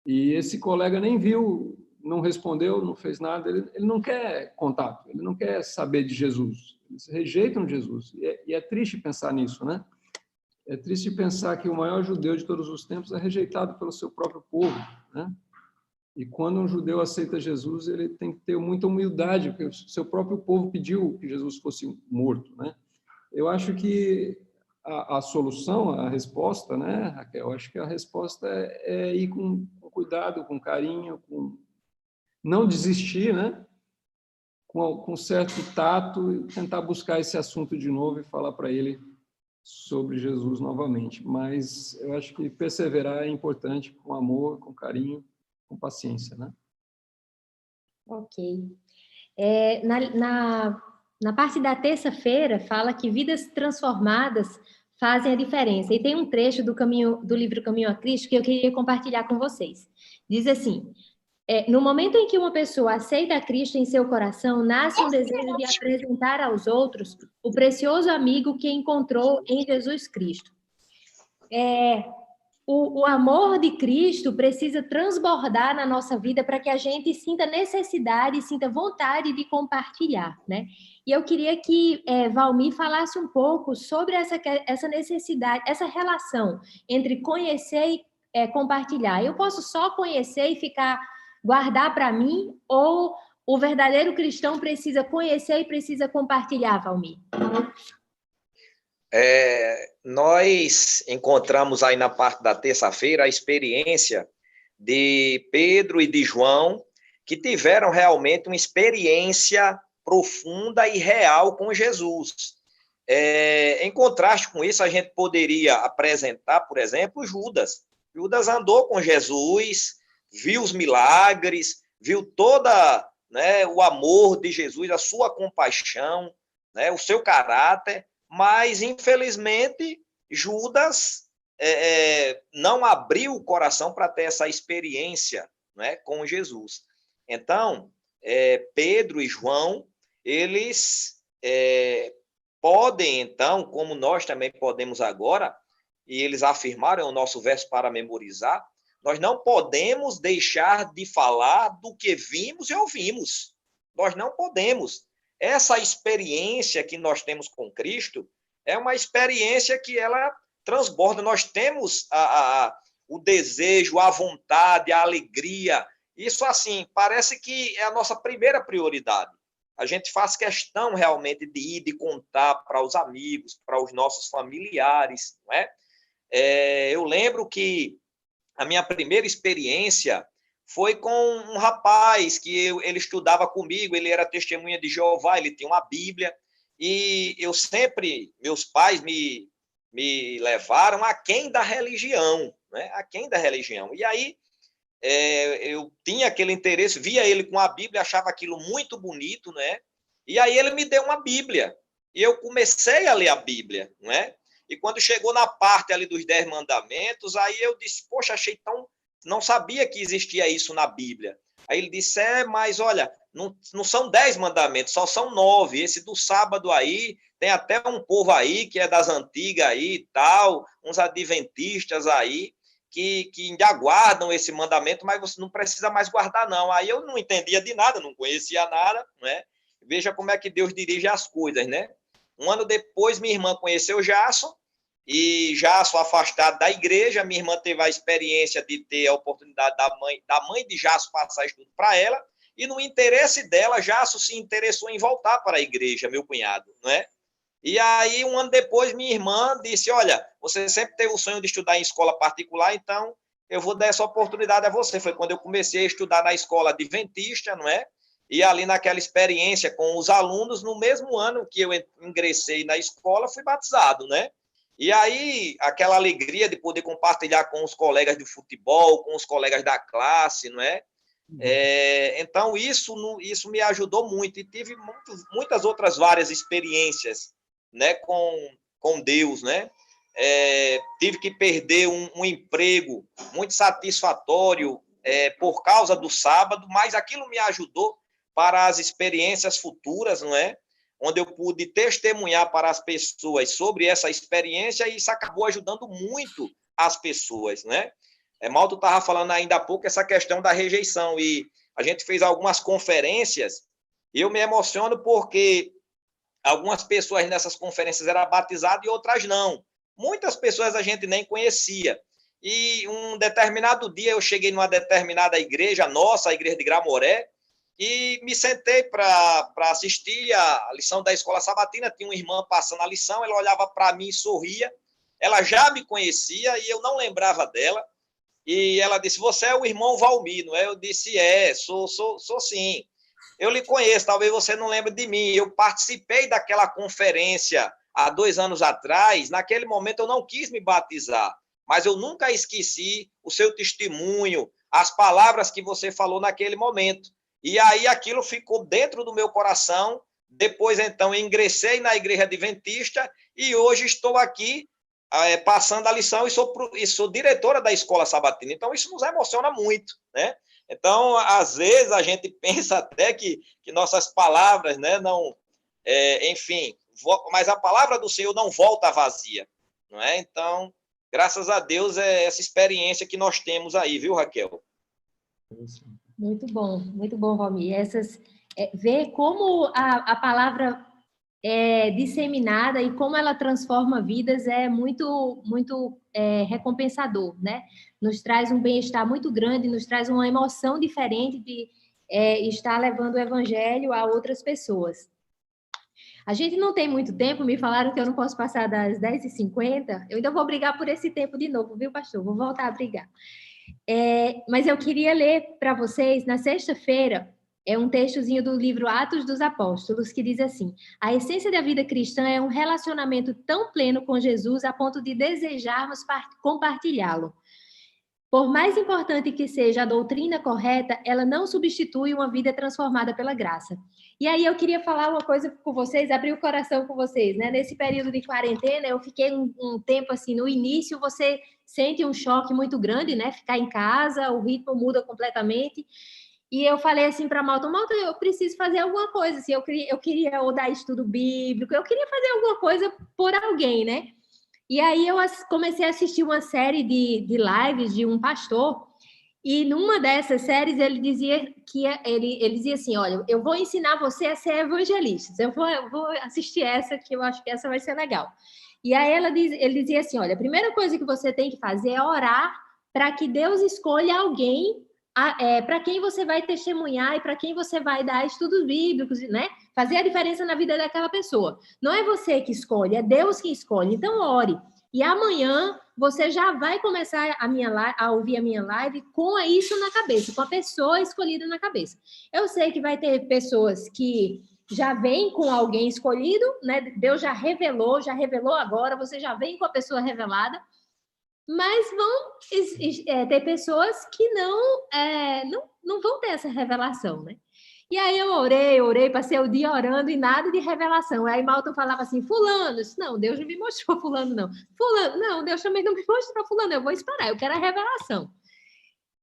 S3: e esse colega nem viu, não respondeu, não fez nada, ele não quer contato, ele não quer saber de Jesus, eles rejeitam Jesus, e é triste pensar nisso, né? É triste pensar que o maior judeu de todos os tempos é rejeitado pelo seu próprio povo, né? E quando um judeu aceita Jesus, ele tem que ter muita humildade, porque o seu próprio povo pediu que Jesus fosse morto, né? Eu acho que a solução, a resposta, né, Raquel? Eu acho que a resposta é ir com cuidado, com carinho, com não desistir, né? Com certo tato, e tentar buscar esse assunto de novo e falar para ele sobre Jesus novamente. Mas eu acho que perseverar é importante, com amor, com carinho, com paciência, né?
S4: Ok. Na parte da terça-feira, fala que vidas transformadas fazem a diferença. E tem um trecho do livro Caminho a Cristo que eu queria compartilhar com vocês. Diz assim, no momento em que uma pessoa aceita a Cristo em seu coração, nasce um desejo de apresentar aos outros o precioso amigo que encontrou em Jesus Cristo. O amor de Cristo precisa transbordar na nossa vida para que a gente sinta necessidade, sinta vontade de compartilhar, né? E eu queria que Valmir falasse um pouco sobre essa necessidade, essa relação entre conhecer e compartilhar. Eu posso só conhecer e guardar para mim, ou o verdadeiro cristão precisa conhecer e precisa compartilhar, Valmir?
S10: Nós encontramos aí na parte da terça-feira a experiência de Pedro e de João, que tiveram realmente uma experiência profunda e real com Jesus. Em contraste com isso, a gente poderia apresentar, por exemplo, Judas. Judas andou com Jesus, viu os milagres, viu toda, né, o amor de Jesus, a sua compaixão, né, o seu caráter, mas, infelizmente, Judas não abriu o coração para ter essa experiência, né, com Jesus. Então, Pedro e João, eles podem, então, como nós também podemos agora, e eles afirmaram o nosso verso para memorizar, nós não podemos deixar de falar do que vimos e ouvimos. Nós não podemos. Essa experiência que nós temos com Cristo é uma experiência que ela transborda. Nós temos o desejo, a vontade, a alegria. Isso, assim, parece que é a nossa primeira prioridade. A gente faz questão realmente de ir, de contar para os amigos, para os nossos familiares, não é? Eu lembro que a minha primeira experiência foi com um rapaz que ele estudava comigo, ele era testemunha de Jeová, ele tinha uma Bíblia, e eu sempre, meus pais me levaram aquém da religião, né? Aquém da religião. E aí eu tinha aquele interesse, via ele com a Bíblia, achava aquilo muito bonito, né? E aí ele me deu uma Bíblia, e eu comecei a ler a Bíblia, né? E quando chegou na parte ali dos 10 mandamentos, aí eu disse, poxa, achei tão... Não sabia que existia isso na Bíblia. Aí ele disse, mas olha, não são 10 mandamentos, só são 9. Esse do sábado aí, tem até um povo aí que é das antigas aí e tal, uns adventistas aí. que ainda guardam esse mandamento, mas você não precisa mais guardar, não. Aí eu não entendia de nada, não conhecia nada, né? Veja como é que Deus dirige as coisas, né? Um ano depois, minha irmã conheceu Jason, e Jason, afastado da igreja, minha irmã teve a experiência de ter a oportunidade da mãe de Jason passar estudo para ela, e no interesse dela, Jason se interessou em voltar para a igreja, meu cunhado, né? E aí, um ano depois, minha irmã disse, olha, você sempre teve o sonho de estudar em escola particular, então eu vou dar essa oportunidade a você. Foi quando eu comecei a estudar na escola adventista, não é? E ali naquela experiência com os alunos, no mesmo ano que eu ingressei na escola, fui batizado, né? E aí, aquela alegria de poder compartilhar com os colegas de futebol, com os colegas da classe, não é? Então, isso me ajudou muito. E tive muitas outras várias experiências, né, com Deus, né? Tive que perder um emprego muito satisfatório por causa do sábado, mas aquilo me ajudou para as experiências futuras, não é? Onde eu pude testemunhar para as pessoas sobre essa experiência, e isso acabou ajudando muito as pessoas, né? Malto estava falando ainda há pouco essa questão da rejeição, e a gente fez algumas conferências, e eu me emociono porque algumas pessoas nessas conferências eram batizadas e outras não. Muitas pessoas a gente nem conhecia. E um determinado dia eu cheguei numa determinada igreja, a igreja de Gramoré, e me sentei para assistir a lição da escola sabatina. Tinha uma irmã passando a lição, ela olhava para mim e sorria. Ela já me conhecia e eu não lembrava dela. E ela disse, você é o irmão Valmir, não é? Eu disse, sou sim. Eu lhe conheço, talvez você não lembre de mim. Eu participei daquela conferência há 2 anos atrás. Naquele momento eu não quis me batizar, mas eu nunca esqueci o seu testemunho, as palavras que você falou naquele momento. E aí aquilo ficou dentro do meu coração. Depois, então, ingressei na igreja adventista e hoje estou aqui passando a lição e sou diretora da escola sabatina. Então, isso nos emociona muito, né? Então, às vezes, a gente pensa até que nossas palavras, né, não... enfim, mas a palavra do Senhor não volta vazia, não é? Então, graças a Deus, é essa experiência que nós temos aí, viu, Raquel?
S4: Muito bom, Valmir. Ver como a palavra é disseminada e como ela transforma vidas é muito, muito recompensador, né? Nos traz um bem-estar muito grande, nos traz uma emoção diferente de estar levando o evangelho a outras pessoas. A gente não tem muito tempo, me falaram que eu não posso passar das 10h50, eu ainda vou brigar por esse tempo de novo, viu, pastor? Vou voltar a brigar. Mas eu queria ler para vocês, na sexta-feira, um textozinho do livro Atos dos Apóstolos, que diz assim: a essência da vida cristã é um relacionamento tão pleno com Jesus a ponto de desejarmos compartilhá-lo. Por mais importante que seja a doutrina correta, ela não substitui uma vida transformada pela graça. E aí eu queria falar uma coisa com vocês, abrir o coração com vocês, né? Nesse período de quarentena, eu fiquei um tempo assim, no início você sente um choque muito grande, né? Ficar em casa, o ritmo muda completamente. E eu falei assim para Malta, eu preciso fazer alguma coisa, assim, eu queria ou dar estudo bíblico, eu queria fazer alguma coisa por alguém, né? E aí eu comecei a assistir uma série de lives de um pastor, e numa dessas séries ele dizia ele dizia assim, olha, eu vou ensinar você a ser evangelista, eu vou assistir essa, que eu acho que essa vai ser legal. E aí ele dizia assim, olha, a primeira coisa que você tem que fazer é orar para que Deus escolha alguém para quem você vai testemunhar e para quem você vai dar estudos bíblicos, né? Fazer a diferença na vida daquela pessoa. Não é você que escolhe, é Deus que escolhe. Então, ore. E amanhã você já vai começar a ouvir a minha live com isso na cabeça, com a pessoa escolhida na cabeça. Eu sei que vai ter pessoas que já vêm com alguém escolhido, né? Deus já revelou agora, você já vem com a pessoa revelada. Mas vão ter pessoas que não vão ter essa revelação, né? E aí eu orei, passei o dia orando e nada de revelação. Aí Malton falava assim, fulano, não, Deus não me mostrou fulano, não. Fulano, não, Deus também não me mostrou fulano, eu vou esperar, eu quero a revelação.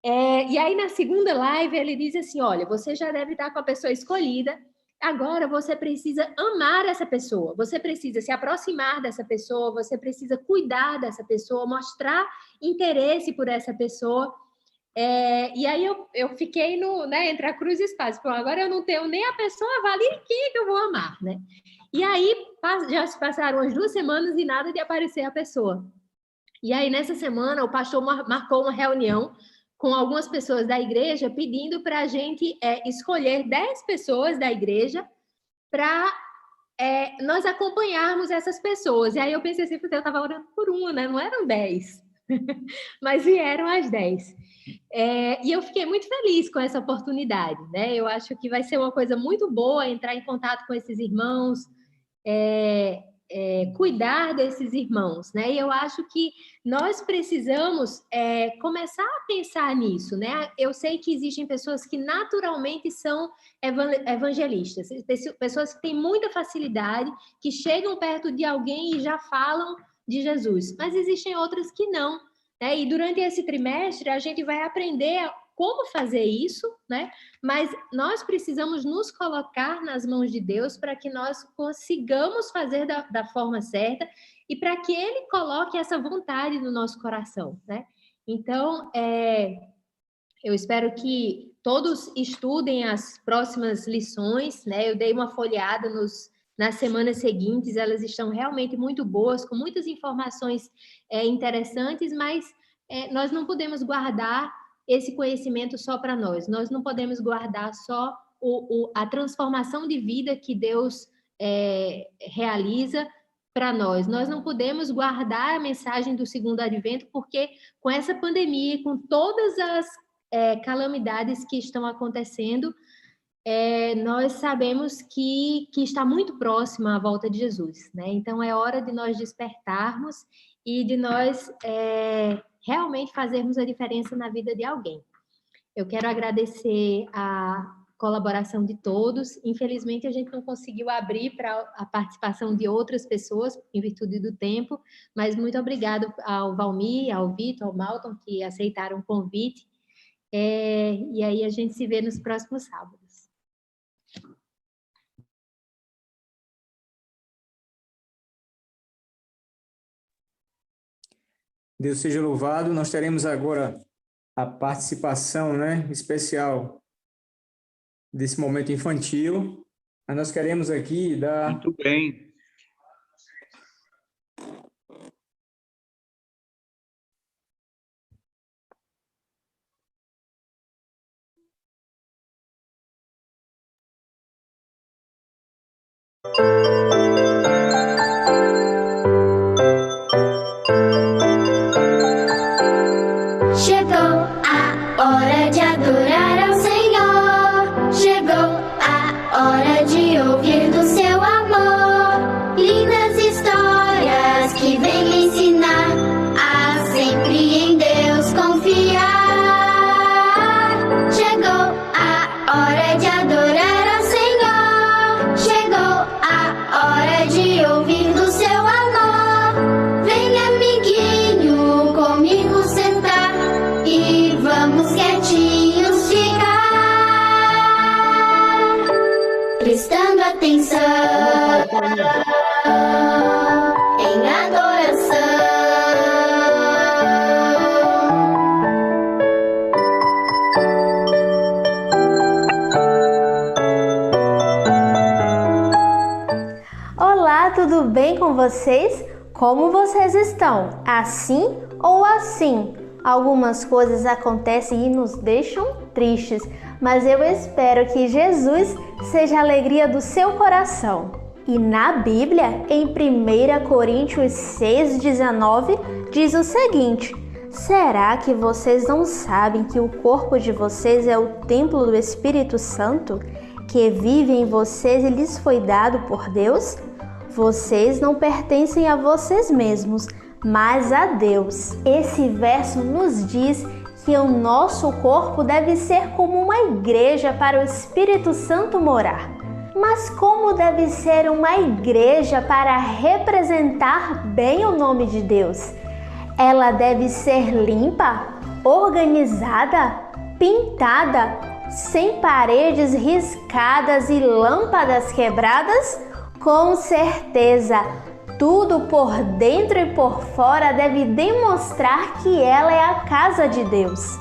S4: E aí na segunda live ele diz assim, olha, você já deve estar com a pessoa escolhida, Agora você precisa amar essa pessoa, você precisa se aproximar dessa pessoa, você precisa cuidar dessa pessoa, mostrar interesse por essa pessoa. E aí eu fiquei entre a cruz e a espada. Agora eu não tenho nem a pessoa, vale quem que eu vou amar, né? E aí já se passaram as 2 semanas e nada de aparecer a pessoa. E aí nessa semana o pastor marcou uma reunião com algumas pessoas da igreja, pedindo para a gente escolher 10 pessoas da igreja para nós acompanharmos essas pessoas. E aí eu pensei assim, eu estava orando por uma, né? Não eram 10, mas vieram as 10. E eu fiquei muito feliz com essa oportunidade, né? Eu acho que vai ser uma coisa muito boa entrar em contato com esses irmãos, cuidar desses irmãos, né? E eu acho que nós precisamos começar a pensar nisso, né? Eu sei que existem pessoas que naturalmente são evangelistas, pessoas que têm muita facilidade, que chegam perto de alguém e já falam de Jesus, mas existem outras que não, né? E durante esse trimestre a gente vai aprender como fazer isso, né? Mas nós precisamos nos colocar nas mãos de Deus para que nós consigamos fazer da forma certa e para que Ele coloque essa vontade no nosso coração, né? Então, eu espero que todos estudem as próximas lições, né? Eu dei uma folheada nas semanas seguintes, elas estão realmente muito boas, com muitas informações interessantes, mas nós não podemos guardar esse conhecimento só para nós. Nós não podemos guardar só a transformação de vida que Deus realiza para nós. Nós não podemos guardar a mensagem do segundo advento, porque com essa pandemia, com todas as calamidades que estão acontecendo, nós sabemos que está muito próxima a volta de Jesus, né? Então, é hora de nós despertarmos e de nós realmente fazermos a diferença na vida de alguém. Eu quero agradecer a colaboração de todos. Infelizmente, a gente não conseguiu abrir para a participação de outras pessoas, em virtude do tempo, mas muito obrigado ao Valmir, ao Vitor, ao Malton, que aceitaram o convite. E aí a gente se vê nos próximos sábados.
S2: Deus seja louvado. Nós teremos agora a participação, né, especial desse momento infantil. Mas nós queremos aqui dar...
S13: Muito bem.
S8: Chegou a hora de adorar ao Senhor. Chegou a hora de ouvir do seu amor. Lindas histórias que vêm lhe ensinar a sempre em Deus confiar. Chegou a hora de adorar ao Senhor. Chegou a hora de ouvir do seu amor. Vem, amiguinho, comigo sentar e vamos quietinhos ficar, prestando atenção em adoração.
S14: Olá, tudo bem com vocês? Como vocês estão? Assim ou assim? Algumas coisas acontecem e nos deixam tristes, mas eu espero que Jesus seja a alegria do seu coração. E na Bíblia, em 1 Coríntios 6,19, diz o seguinte: será que vocês não sabem que o corpo de vocês é o templo do Espírito Santo, que vive em vocês e lhes foi dado por Deus? Vocês não pertencem a vocês mesmos, mas a Deus. Esse verso nos diz que o nosso corpo deve ser como uma igreja para o Espírito Santo morar. Mas como deve ser uma igreja para representar bem o nome de Deus? Ela deve ser limpa, organizada, pintada, sem paredes riscadas e lâmpadas quebradas? Com certeza, tudo por dentro e por fora deve demonstrar que ela é a casa de Deus.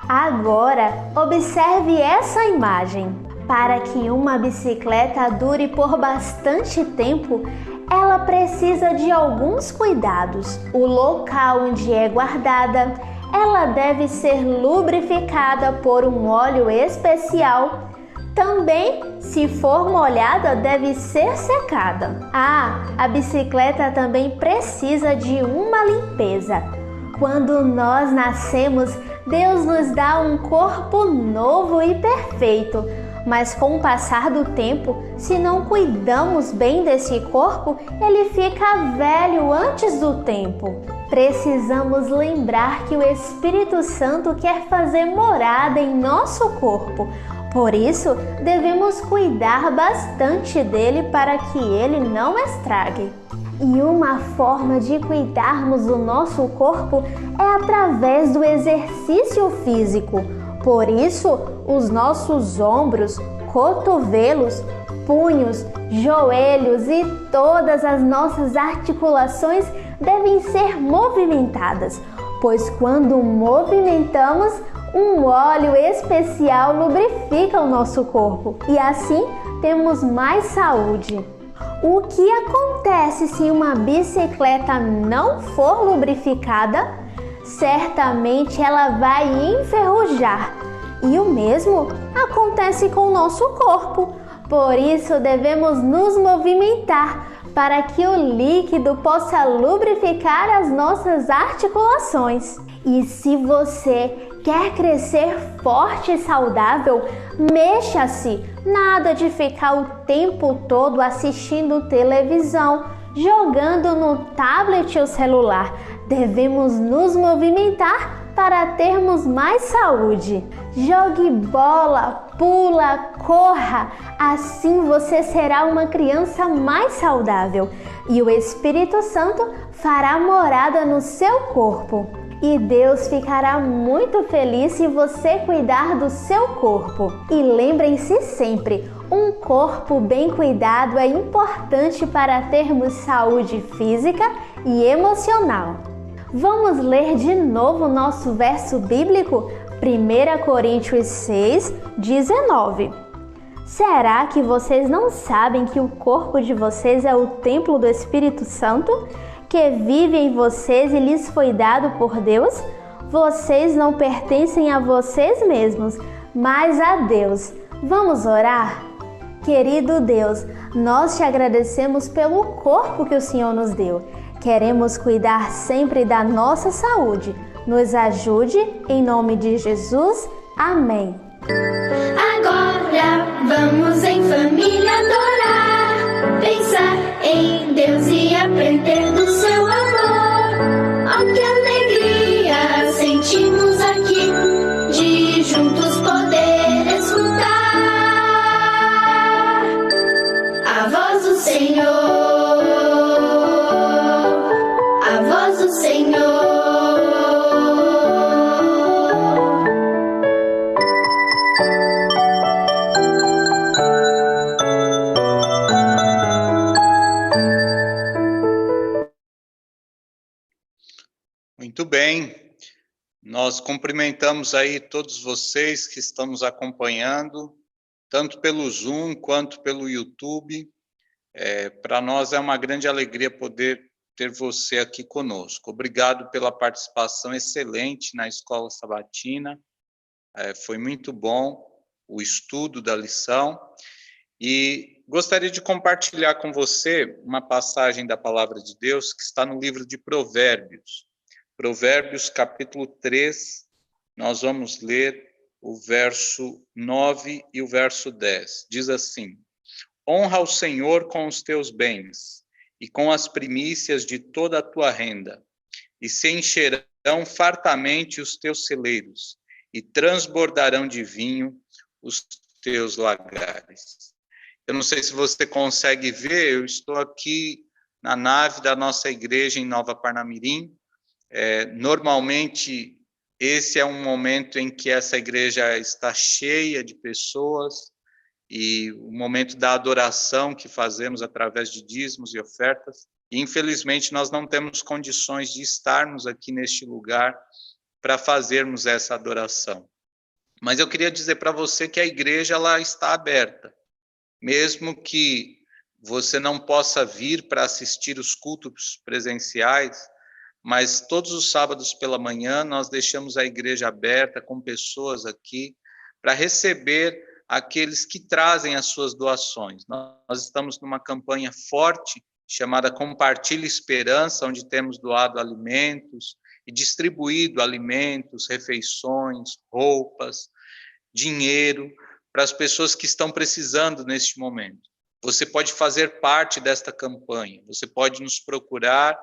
S14: Agora, observe essa imagem. Para que uma bicicleta dure por bastante tempo, ela precisa de alguns cuidados. O local onde é guardada, ela deve ser lubrificada por um óleo especial. Também, se for molhada, deve ser secada. A bicicleta também precisa de uma limpeza. Quando nós nascemos, Deus nos dá um corpo novo e perfeito. Mas com o passar do tempo, se não cuidamos bem desse corpo, ele fica velho antes do tempo. Precisamos lembrar que o Espírito Santo quer fazer morada em nosso corpo. Por isso, devemos cuidar bastante dele para que ele não estrague. E uma forma de cuidarmos do nosso corpo é através do exercício físico. Por isso, os nossos ombros, cotovelos, punhos, joelhos e todas as nossas articulações devem ser movimentadas, pois quando movimentamos, um óleo especial lubrifica o nosso corpo e assim temos mais saúde. O que acontece se uma bicicleta não for lubrificada? Certamente ela vai enferrujar. E o mesmo acontece com o nosso corpo. Por isso devemos nos movimentar para que o líquido possa lubrificar as nossas articulações. E se você quer crescer forte e saudável, mexa-se. Nada de ficar o tempo todo assistindo televisão, jogando no tablet ou celular. Devemos nos movimentar para termos mais saúde. Jogue bola, pula, corra. Assim você será uma criança mais saudável e o Espírito Santo fará morada no seu corpo. E Deus ficará muito feliz se você cuidar do seu corpo. E lembrem-se sempre, um corpo bem cuidado é importante para termos saúde física e emocional. Vamos ler de novo o nosso verso bíblico? 1 Coríntios 6, 19. Será que vocês não sabem que o corpo de vocês é o templo do Espírito Santo, que vive em vocês e lhes foi dado por Deus? Vocês não pertencem a vocês mesmos, mas a Deus. Vamos orar? Querido Deus, nós te agradecemos pelo corpo que o Senhor nos deu. Queremos cuidar sempre da nossa saúde. Nos ajude, em nome de Jesus. Amém.
S8: Agora vamos em família adorar, pensar em Deus e aprender do seu amor. Oh, que alegria sentimos aqui de juntos poder escutar a voz do Senhor.
S13: Muito bem, nós cumprimentamos aí todos vocês que estão nos acompanhando, tanto pelo Zoom quanto pelo YouTube. Para nós é uma grande alegria poder ter você aqui conosco. Obrigado pela participação excelente na Escola Sabatina, foi muito bom o estudo da lição, e gostaria de compartilhar com você uma passagem da Palavra de Deus que está no livro de Provérbios. Provérbios, capítulo 3, nós vamos ler o verso 9 e o verso 10. Diz assim: honra o Senhor com os teus bens e com as primícias de toda a tua renda, e se encherão fartamente os teus celeiros, e transbordarão de vinho os teus lagares. Eu não sei se você consegue ver, eu estou aqui na nave da nossa igreja em Nova Parnamirim. Normalmente esse é um momento em que essa igreja está cheia de pessoas, e o momento da adoração que fazemos através de dízimos e ofertas. E, infelizmente, nós não temos condições de estarmos aqui neste lugar para fazermos essa adoração. Mas eu queria dizer para você que a igreja ela está aberta. Mesmo que você não possa vir para assistir os cultos presenciais, mas todos os sábados pela manhã nós deixamos a igreja aberta com pessoas aqui para receber aqueles que trazem as suas doações. Nós estamos numa campanha forte chamada Compartilhe Esperança, onde temos doado alimentos e distribuído alimentos, refeições, roupas, dinheiro para as pessoas que estão precisando neste momento. Você pode fazer parte desta campanha, você pode nos procurar,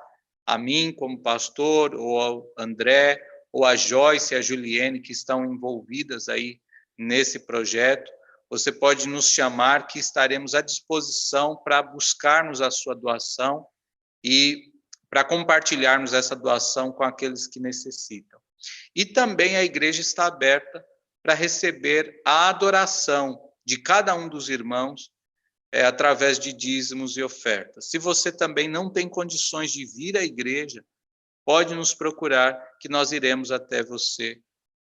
S13: a mim como pastor, ou ao André, ou a Joyce e a Juliene, que estão envolvidas aí nesse projeto. Você pode nos chamar, que estaremos à disposição para buscarmos a sua doação e para compartilharmos essa doação com aqueles que necessitam. E também a igreja está aberta para receber a adoração de cada um dos irmãos através de dízimos e ofertas. Se você também não tem condições de vir à igreja, pode nos procurar, que nós iremos até você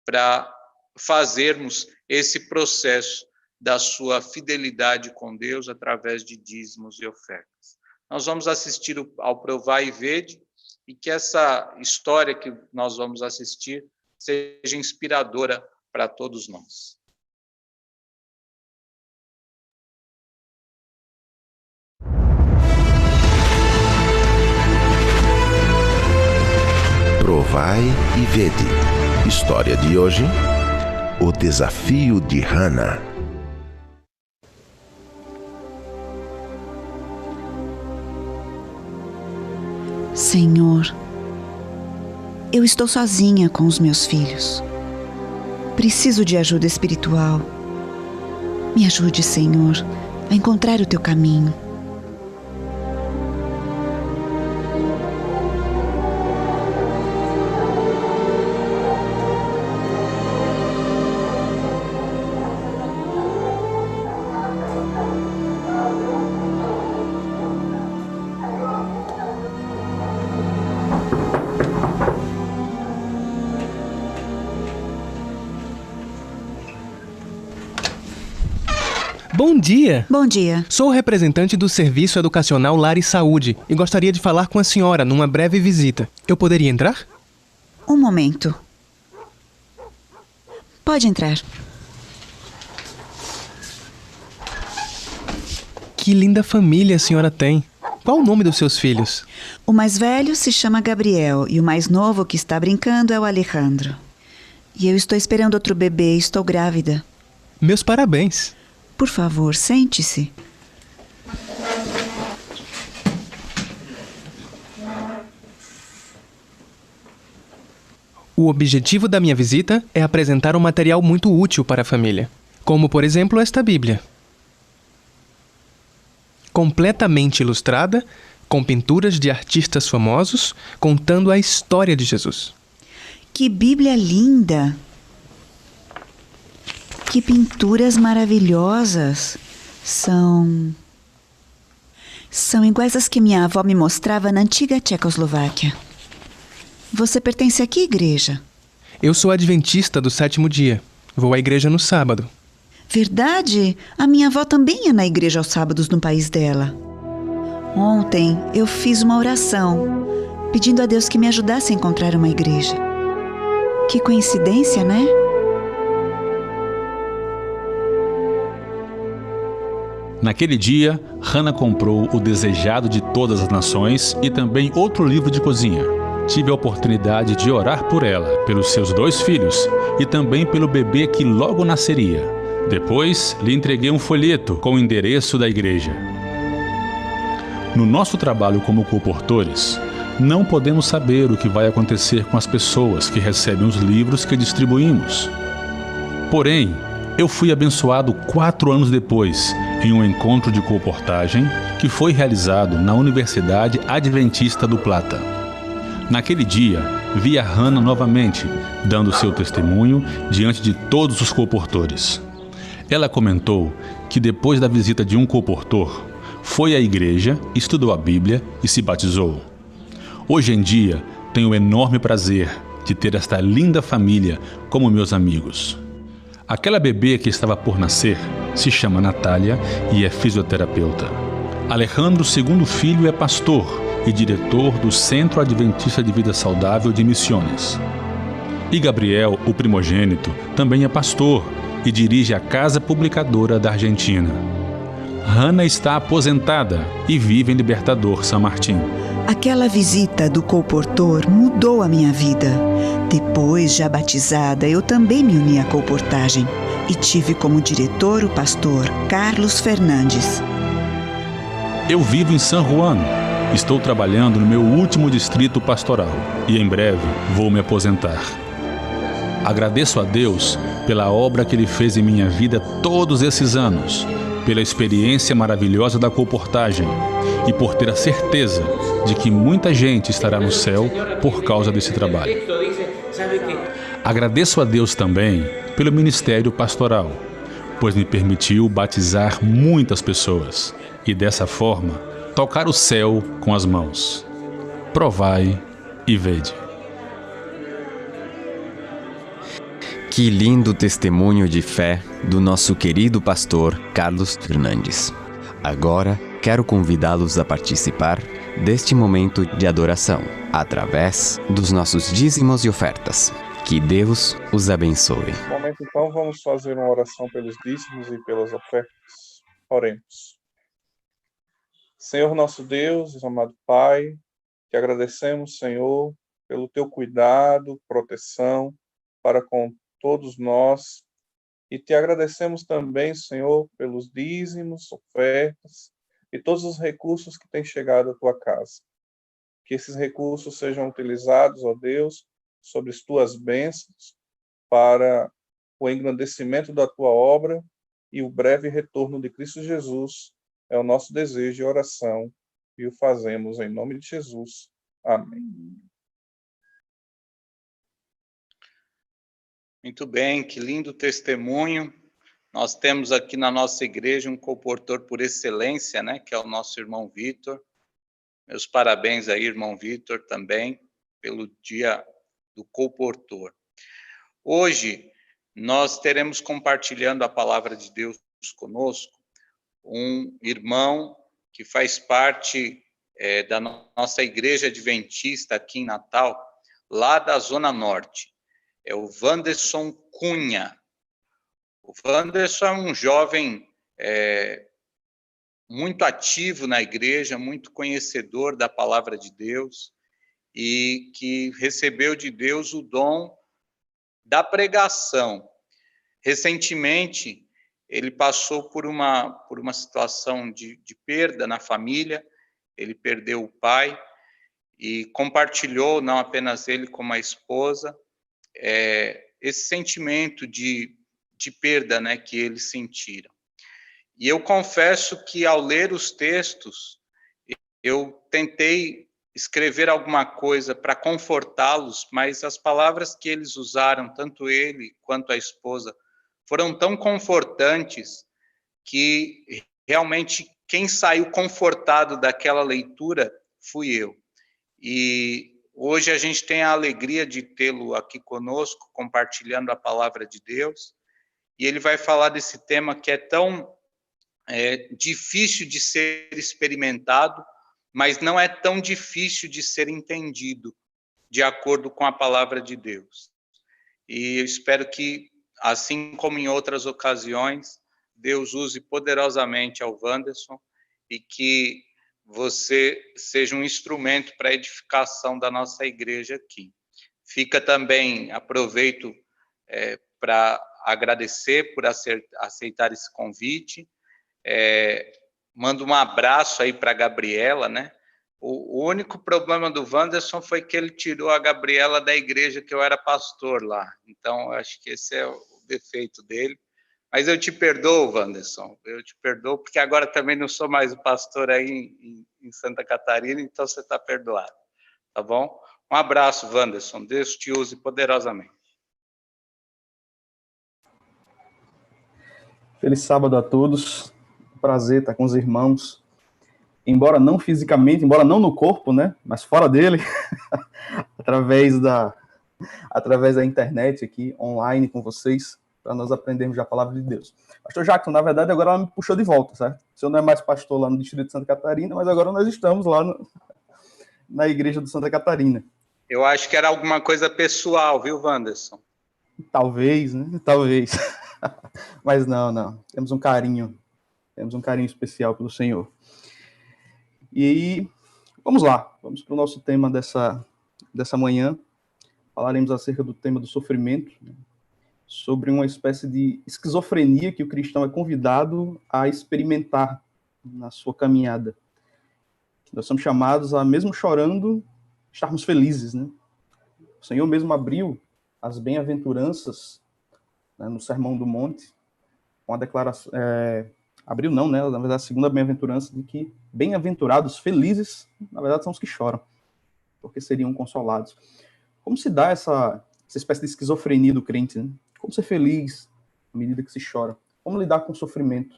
S13: para fazermos esse processo da sua fidelidade com Deus através de dízimos e ofertas. Nós vamos assistir ao Provai e Vede, e que essa história que nós vamos assistir seja inspiradora para todos nós.
S15: Provai e Vede. História de hoje: o desafio de Hannah.
S16: Senhor, eu estou sozinha com os meus filhos. Preciso de ajuda espiritual. Me ajude, Senhor, a encontrar o teu caminho.
S17: Bom dia!
S16: Bom dia.
S17: Sou o representante do Serviço Educacional Lar e Saúde e gostaria de falar com a senhora numa breve visita. Eu poderia entrar?
S16: Um momento. Pode entrar.
S17: Que linda família a senhora tem. Qual o nome dos seus filhos?
S16: O mais velho se chama Gabriel e o mais novo que está brincando é o Alejandro. E eu estou esperando outro bebê e estou grávida.
S17: Meus parabéns.
S16: Por favor, sente-se.
S17: O objetivo da minha visita é apresentar um material muito útil para a família, como, por exemplo, esta Bíblia. Completamente ilustrada, com pinturas de artistas famosos, contando a história de Jesus.
S16: Que Bíblia linda! Que pinturas maravilhosas! São iguais às que minha avó me mostrava na antiga Tchecoslováquia. Você pertence a que igreja?
S17: Eu sou adventista do 7º dia. Vou à igreja no sábado.
S16: Verdade? A minha avó também ia na igreja aos sábados no país dela. Ontem eu fiz uma oração, pedindo a Deus que me ajudasse a encontrar uma igreja. Que coincidência, né?
S18: Naquele dia, Hannah comprou O Desejado de Todas as Nações e também outro livro de cozinha. Tive a oportunidade de orar por ela, pelos seus 2 filhos e também pelo bebê que logo nasceria. Depois, lhe entreguei um folheto com o endereço da igreja. No nosso trabalho como comportores, não podemos saber o que vai acontecer com as pessoas que recebem os livros que distribuímos. Porém, eu fui abençoado 4 anos depois, em um encontro de comportagem que foi realizado na Universidade Adventista do Plata. Naquele dia, vi a Hannah novamente, dando seu testemunho diante de todos os colportores. Ela comentou que depois da visita de um colportor, foi à igreja, estudou a Bíblia e se batizou. Hoje em dia, tenho o enorme prazer de ter esta linda família como meus amigos. Aquela bebê que estava por nascer se chama Natália e é fisioterapeuta. Alejandro, segundo filho, é pastor e diretor do Centro Adventista de Vida Saudável de Missões. E Gabriel, o primogênito, também é pastor e dirige a Casa Publicadora da Argentina. Hannah está aposentada e vive em Libertador, San Martín.
S16: Aquela visita do colportor mudou a minha vida. Depois, já batizada, eu também me uni à colportagem e tive como diretor o pastor Carlos Fernandes.
S18: Eu vivo em San Juan. Estou trabalhando no meu último distrito pastoral e em breve vou me aposentar. Agradeço a Deus pela obra que Ele fez em minha vida todos esses anos, pela experiência maravilhosa da colportagem e por ter a certeza de que muita gente estará no céu por causa desse trabalho. Agradeço a Deus também pelo ministério pastoral, pois me permitiu batizar muitas pessoas e, dessa forma, tocar o céu com as mãos. Provai e vede.
S19: Que lindo testemunho de fé do nosso querido pastor Carlos Fernandes. Agora, quero convidá-los a participar deste momento de adoração, através dos nossos dízimos e ofertas. Que Deus os abençoe.
S1: Nesse momento, então, vamos fazer uma oração pelos dízimos e pelas ofertas. Oremos. Senhor nosso Deus, amado Pai, te agradecemos, Senhor, pelo teu cuidado, proteção para com todos nós, e te agradecemos também, Senhor, pelos dízimos, ofertas e todos os recursos que têm chegado à tua casa. Que esses recursos sejam utilizados, ó Deus, sobre as tuas bênçãos, para o engrandecimento da tua obra e o breve retorno de Cristo Jesus. É o nosso desejo e oração, e o fazemos em nome de Jesus. Amém.
S13: Muito bem, que lindo testemunho. Nós temos aqui na nossa igreja um colportor por excelência, né, que é o nosso irmão Vitor. Meus parabéns aí, irmão Vitor, também, pelo dia do colportor. Hoje, nós teremos compartilhando a palavra de Deus conosco um irmão que faz parte da nossa igreja adventista aqui em Natal, lá da Zona Norte. É o Wanderson Cunha. O Wanderson é um jovem muito ativo na igreja, muito conhecedor da palavra de Deus e que recebeu de Deus o dom da pregação. Recentemente, ele passou por uma situação de perda na família, ele perdeu o pai e compartilhou, não apenas ele como a esposa, esse sentimento de perda, né, que eles sentiram. E eu confesso que ao ler os textos, eu tentei escrever alguma coisa para confortá-los, mas as palavras que eles usaram, tanto ele quanto a esposa, foram tão confortantes que realmente quem saiu confortado daquela leitura fui eu. E hoje a gente tem a alegria de tê-lo aqui conosco, compartilhando a palavra de Deus, e ele vai falar desse tema que é tão difícil de ser experimentado, mas não é tão difícil de ser entendido, de acordo com a palavra de Deus. E eu espero que, assim como em outras ocasiões, Deus use poderosamente ao Wanderson e que você seja um instrumento para a edificação da nossa igreja aqui. Fica também, aproveito para agradecer por aceitar esse convite. Mando um abraço aí para a Gabriela, né? O único problema do Wanderson foi que ele tirou a Gabriela da igreja que eu era pastor lá. Então, eu acho que esse é o defeito dele. Mas eu te perdoo, Wanderson. Eu te perdoo, porque agora também não sou mais o pastor aí em Santa Catarina, então você está perdoado. Tá bom? Um abraço, Wanderson. Deus te use poderosamente.
S20: Feliz sábado a todos. Prazer estar com os irmãos. Embora não fisicamente, embora não no corpo, né? Mas fora dele, através da internet aqui, online com vocês, para nós aprendermos a palavra de Deus. Pastor Jackson, na verdade, agora ela me puxou de volta, certo? O senhor não é mais pastor lá no Distrito de Santa Catarina, mas agora nós estamos lá na igreja de Santa Catarina.
S13: Eu acho que era alguma coisa pessoal, viu, Wanderson?
S20: Talvez, né? Talvez. Mas não. Temos um carinho especial pelo Senhor. E vamos lá, vamos para o nosso tema dessa manhã. Falaremos acerca do tema do sofrimento, né? Sobre uma espécie de esquizofrenia que o cristão é convidado a experimentar na sua caminhada. Nós somos chamados a, mesmo chorando, estarmos felizes, né? O Senhor mesmo abriu as bem-aventuranças, né, no Sermão do Monte, com a declaração... abriu não, né? Na verdade, a segunda bem-aventurança de que bem-aventurados, felizes, na verdade, são os que choram, porque seriam consolados. Como se dá essa espécie de esquizofrenia do crente, né? Como ser feliz à medida que se chora? Como lidar com o sofrimento?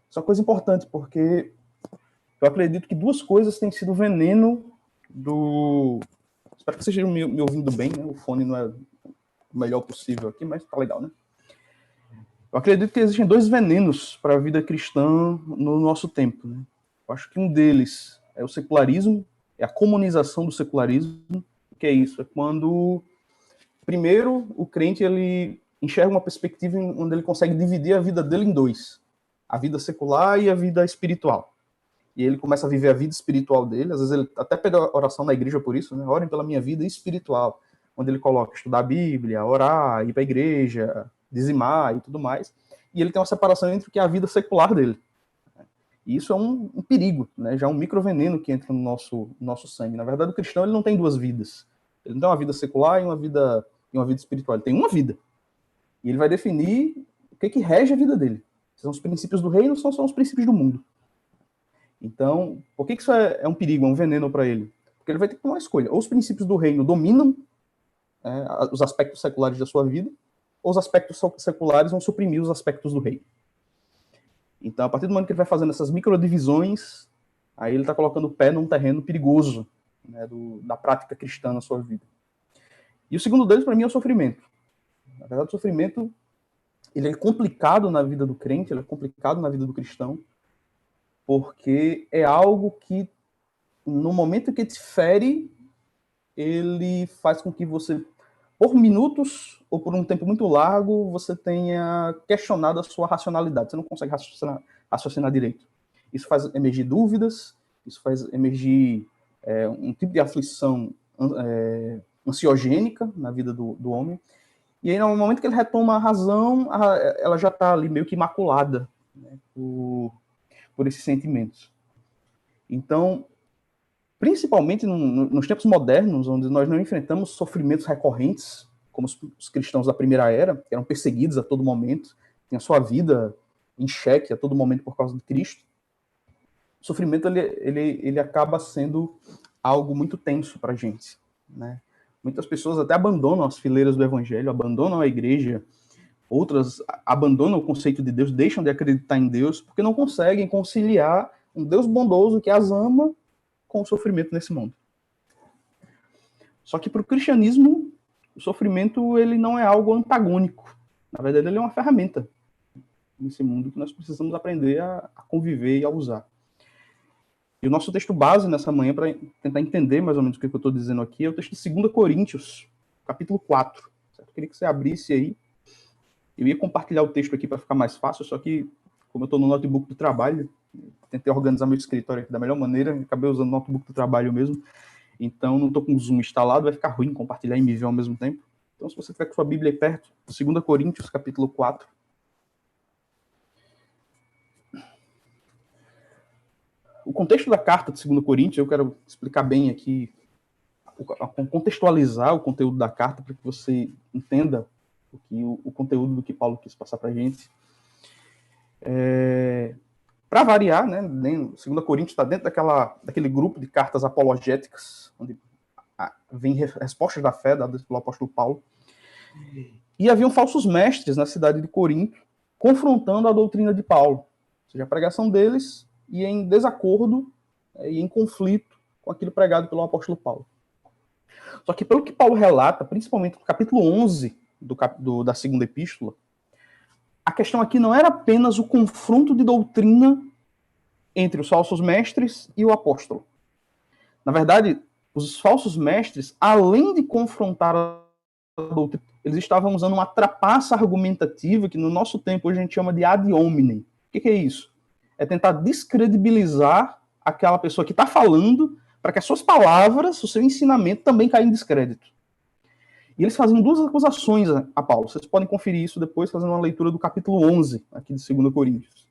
S20: Isso é uma coisa importante, porque eu acredito que duas coisas têm sido veneno do... Espero que vocês estejam me ouvindo bem, né? O fone não é o melhor possível aqui, mas tá legal, né? Eu acredito que existem dois venenos para a vida cristã no nosso tempo, né? Eu acho que um deles é o secularismo, é a comunização do secularismo. O que é isso? É quando, primeiro, o crente ele enxerga uma perspectiva onde ele consegue dividir a vida dele em dois: a vida secular e a vida espiritual. E ele começa a viver a vida espiritual dele. Às vezes ele até pede oração na igreja por isso, né? Orem pela minha vida espiritual, onde ele coloca estudar a Bíblia, orar, ir para a igreja, dizimar e tudo mais. E ele tem uma separação entre o que é a vida secular dele. E isso é um perigo, né? Já é um microveneno que entra no nosso sangue. Na verdade, o cristão ele não tem duas vidas. Ele não tem uma vida secular e uma vida espiritual. Ele tem uma vida. E ele vai definir o que rege a vida dele. São os princípios do reino ou são os princípios do mundo. Então, por que isso é um perigo, é um veneno para ele? Porque ele vai ter que tomar uma escolha. Ou os princípios do reino dominam os aspectos seculares da sua vida, ou os aspectos seculares vão suprimir os aspectos do reino. Então, a partir do momento que ele vai fazendo essas microdivisões, aí ele está colocando o pé num terreno perigoso, né, da prática cristã na sua vida. E o segundo deles, para mim, é o sofrimento. Na verdade, o sofrimento ele é complicado na vida do crente, ele é complicado na vida do cristão, porque é algo que, no momento que te fere, ele faz com que você, por minutos ou por um tempo muito largo, você tenha questionado a sua racionalidade. Você não consegue raciocinar direito. Isso faz emergir dúvidas, isso faz emergir um tipo de aflição ansiogênica na vida do homem. E aí, no momento que ele retoma a razão, ela já está ali meio que imaculada, né, por esses sentimentos. Então, principalmente nos tempos modernos, onde nós não enfrentamos sofrimentos recorrentes, como os cristãos da primeira era, que eram perseguidos a todo momento, tinham sua vida em xeque a todo momento por causa de Cristo, o sofrimento ele acaba sendo algo muito tenso para a gente, né? Muitas pessoas até abandonam as fileiras do evangelho, abandonam a igreja, outras abandonam o conceito de Deus, deixam de acreditar em Deus, porque não conseguem conciliar um Deus bondoso que as ama com o sofrimento nesse mundo. Só que para o cristianismo, o sofrimento ele não é algo antagônico. Na verdade, ele é uma ferramenta nesse mundo que nós precisamos aprender a conviver e a usar. E o nosso texto base nessa manhã, para tentar entender mais ou menos o que eu estou dizendo aqui, é o texto de 2 Coríntios, capítulo 4. Certo? Eu queria que você abrisse aí. Eu ia compartilhar o texto aqui para ficar mais fácil, só que, como eu estou no notebook do trabalho, tentei organizar meu escritório aqui da melhor maneira, acabei usando o notebook do trabalho mesmo, então não estou com o Zoom instalado, vai ficar ruim compartilhar e me ver ao mesmo tempo. Então, se você tiver com sua Bíblia aí perto, 2 Coríntios, capítulo 4. O contexto da carta de 2 Coríntios, eu quero explicar bem aqui, contextualizar o conteúdo da carta, para que você entenda o conteúdo do que Paulo quis passar para a gente. Para variar, né, 2 Coríntios está dentro daquele grupo de cartas apologéticas, onde vem respostas da fé dadas pelo apóstolo Paulo. E haviam falsos mestres na cidade de Corinto, confrontando a doutrina de Paulo. Ou seja, a pregação deles ia em desacordo e em conflito com aquilo pregado pelo apóstolo Paulo. Só que pelo que Paulo relata, principalmente no capítulo 11 da segunda epístola, a questão aqui não era apenas o confronto de doutrina entre os falsos mestres e o apóstolo. Na verdade, os falsos mestres, além de confrontar a doutrina, eles estavam usando uma trapaça argumentativa que no nosso tempo hoje a gente chama de ad hominem. O que é isso? É tentar descredibilizar aquela pessoa que está falando para que as suas palavras, o seu ensinamento também caia em descrédito. E eles faziam duas acusações a Paulo. Vocês podem conferir isso depois fazendo uma leitura do capítulo 11, aqui de 2 Coríntios.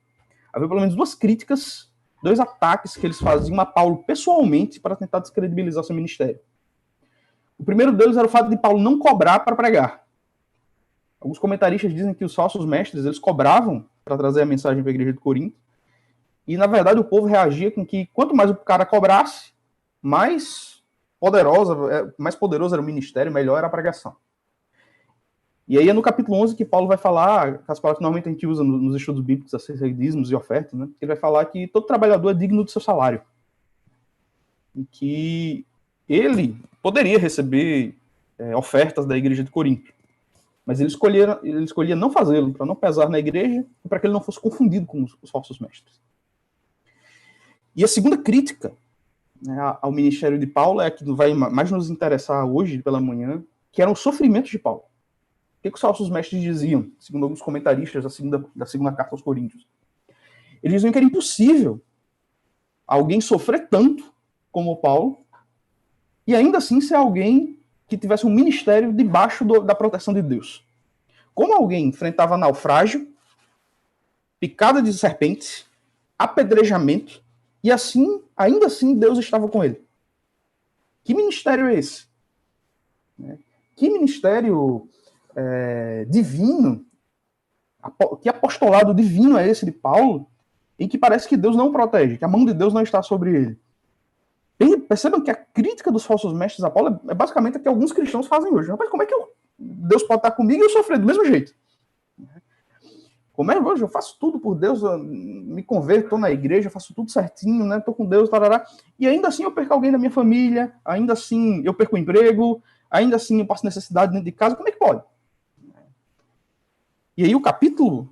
S20: Havia pelo menos duas críticas, dois ataques que eles faziam a Paulo pessoalmente para tentar descredibilizar seu ministério. O primeiro deles era o fato de Paulo não cobrar para pregar. Alguns comentaristas dizem que os falsos mestres eles cobravam para trazer a mensagem para a igreja de Corinto. E, na verdade, o povo reagia com que quanto mais o cara cobrasse, mais poderoso era o ministério, melhor era a pregação. E aí é no capítulo 11 que Paulo vai falar, as palavras que normalmente a gente usa nos estudos bíblicos, acerca de dízimos e ofertas, né? Ele vai falar que todo trabalhador é digno do seu salário. E que ele poderia receber ofertas da igreja de Corinto. Mas ele escolhia não fazê-lo, para não pesar na igreja e para que ele não fosse confundido com os falsos mestres. E a segunda crítica, né, ao ministério de Paulo é a que vai mais nos interessar hoje pela manhã, que eram os sofrimentos de Paulo. O que os falsos mestres diziam, segundo alguns comentaristas da segunda carta aos Coríntios? Eles diziam que era impossível alguém sofrer tanto como Paulo e ainda assim ser alguém que tivesse um ministério debaixo da proteção de Deus. Como alguém enfrentava naufrágio, picada de serpentes, apedrejamento, e assim, ainda assim, Deus estava com ele. Que ministério é esse? Que ministério divino, que apostolado divino é esse de Paulo, em que parece que Deus não o protege, que a mão de Deus não está sobre ele. E percebam que a crítica dos falsos mestres a Paulo é basicamente a que alguns cristãos fazem hoje. Rapaz, como é que Deus pode estar comigo e eu sofrer do mesmo jeito? Como é hoje? Eu faço tudo por Deus, eu me converto, estou na igreja, faço tudo certinho, né? Estou com Deus, tarará, e ainda assim eu perco alguém da minha família, ainda assim eu perco o emprego, ainda assim eu passo necessidade dentro de casa, como é que pode? E aí o capítulo,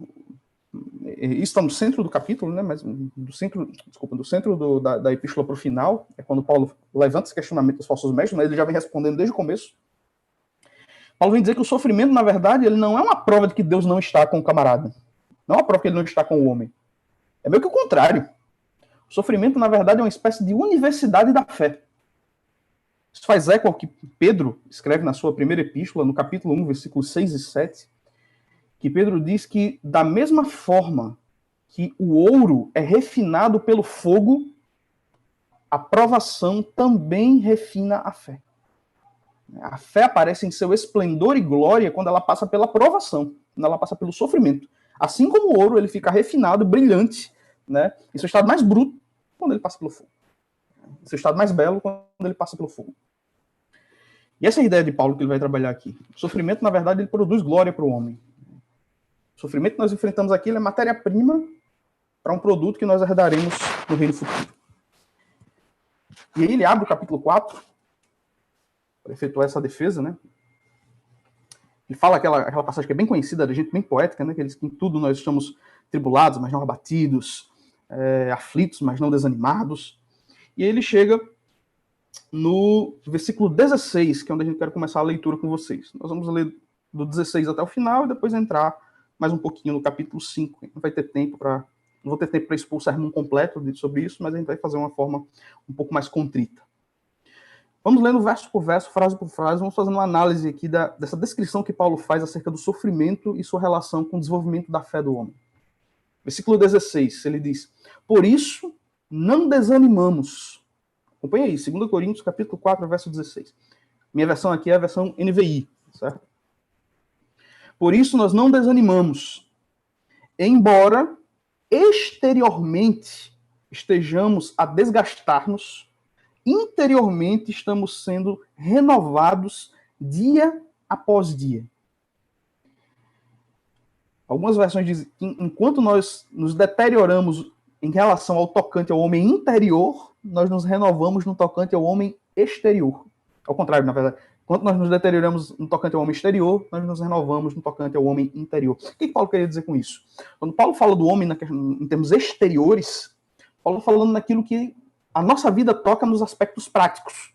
S20: isso está no centro do capítulo, né? Mas do centro da epístola para o final, é quando Paulo levanta esse questionamento dos falsos mestres, mas ele já vem respondendo desde o começo. Paulo vem dizer que o sofrimento, na verdade, ele não é uma prova de que Deus não está com o camarada. Não é uma prova que ele não está com o homem. É meio que o contrário. O sofrimento, na verdade, é uma espécie de universidade da fé. Isso faz eco ao que Pedro escreve na sua primeira epístola, no capítulo 1, versículos 6 e 7, que Pedro diz que, da mesma forma que o ouro é refinado pelo fogo, a provação também refina a fé. A fé aparece em seu esplendor e glória quando ela passa pela provação, quando ela passa pelo sofrimento. Assim como o ouro, ele fica refinado, brilhante, né, em seu estado mais bruto, quando ele passa pelo fogo. Em seu estado mais belo, quando ele passa pelo fogo. E essa é a ideia de Paulo que ele vai trabalhar aqui. O sofrimento, na verdade, ele produz glória para o homem. O sofrimento que nós enfrentamos aqui ele é matéria-prima para um produto que nós herdaremos no reino futuro. E aí ele abre o capítulo 4, para efetuar essa defesa, né? E fala aquela passagem que é bem conhecida, da gente bem poética, né? Que ele diz que em tudo nós estamos tribulados, mas não abatidos, aflitos, mas não desanimados. E aí ele chega no versículo 16, que é onde a gente quer começar a leitura com vocês. Nós vamos ler do 16 até o final e depois entrar mais um pouquinho no capítulo 5. Não vai ter tempo para... Não vou ter tempo para expor o sermão completo sobre isso, mas a gente vai fazer uma forma um pouco mais contrita. Vamos lendo verso por verso, frase por frase, vamos fazendo uma análise aqui dessa descrição que Paulo faz acerca do sofrimento e sua relação com o desenvolvimento da fé do homem. Versículo 16, ele diz: por isso, não desanimamos. Acompanha aí, 2 Coríntios, capítulo 4, verso 16. Minha versão aqui é a versão NVI, certo? Por isso, nós não desanimamos, embora exteriormente estejamos a desgastar-nos, interiormente estamos sendo renovados dia após dia. Algumas versões dizem que enquanto nós nos deterioramos em relação ao tocante ao homem interior, nós nos renovamos no tocante ao homem exterior. Ao contrário, na verdade. Enquanto nós nos deterioramos no tocante ao homem exterior, nós nos renovamos no tocante ao homem interior. O que Paulo queria dizer com isso? Quando Paulo fala do homem em termos exteriores, Paulo falando naquilo que a nossa vida toca nos aspectos práticos.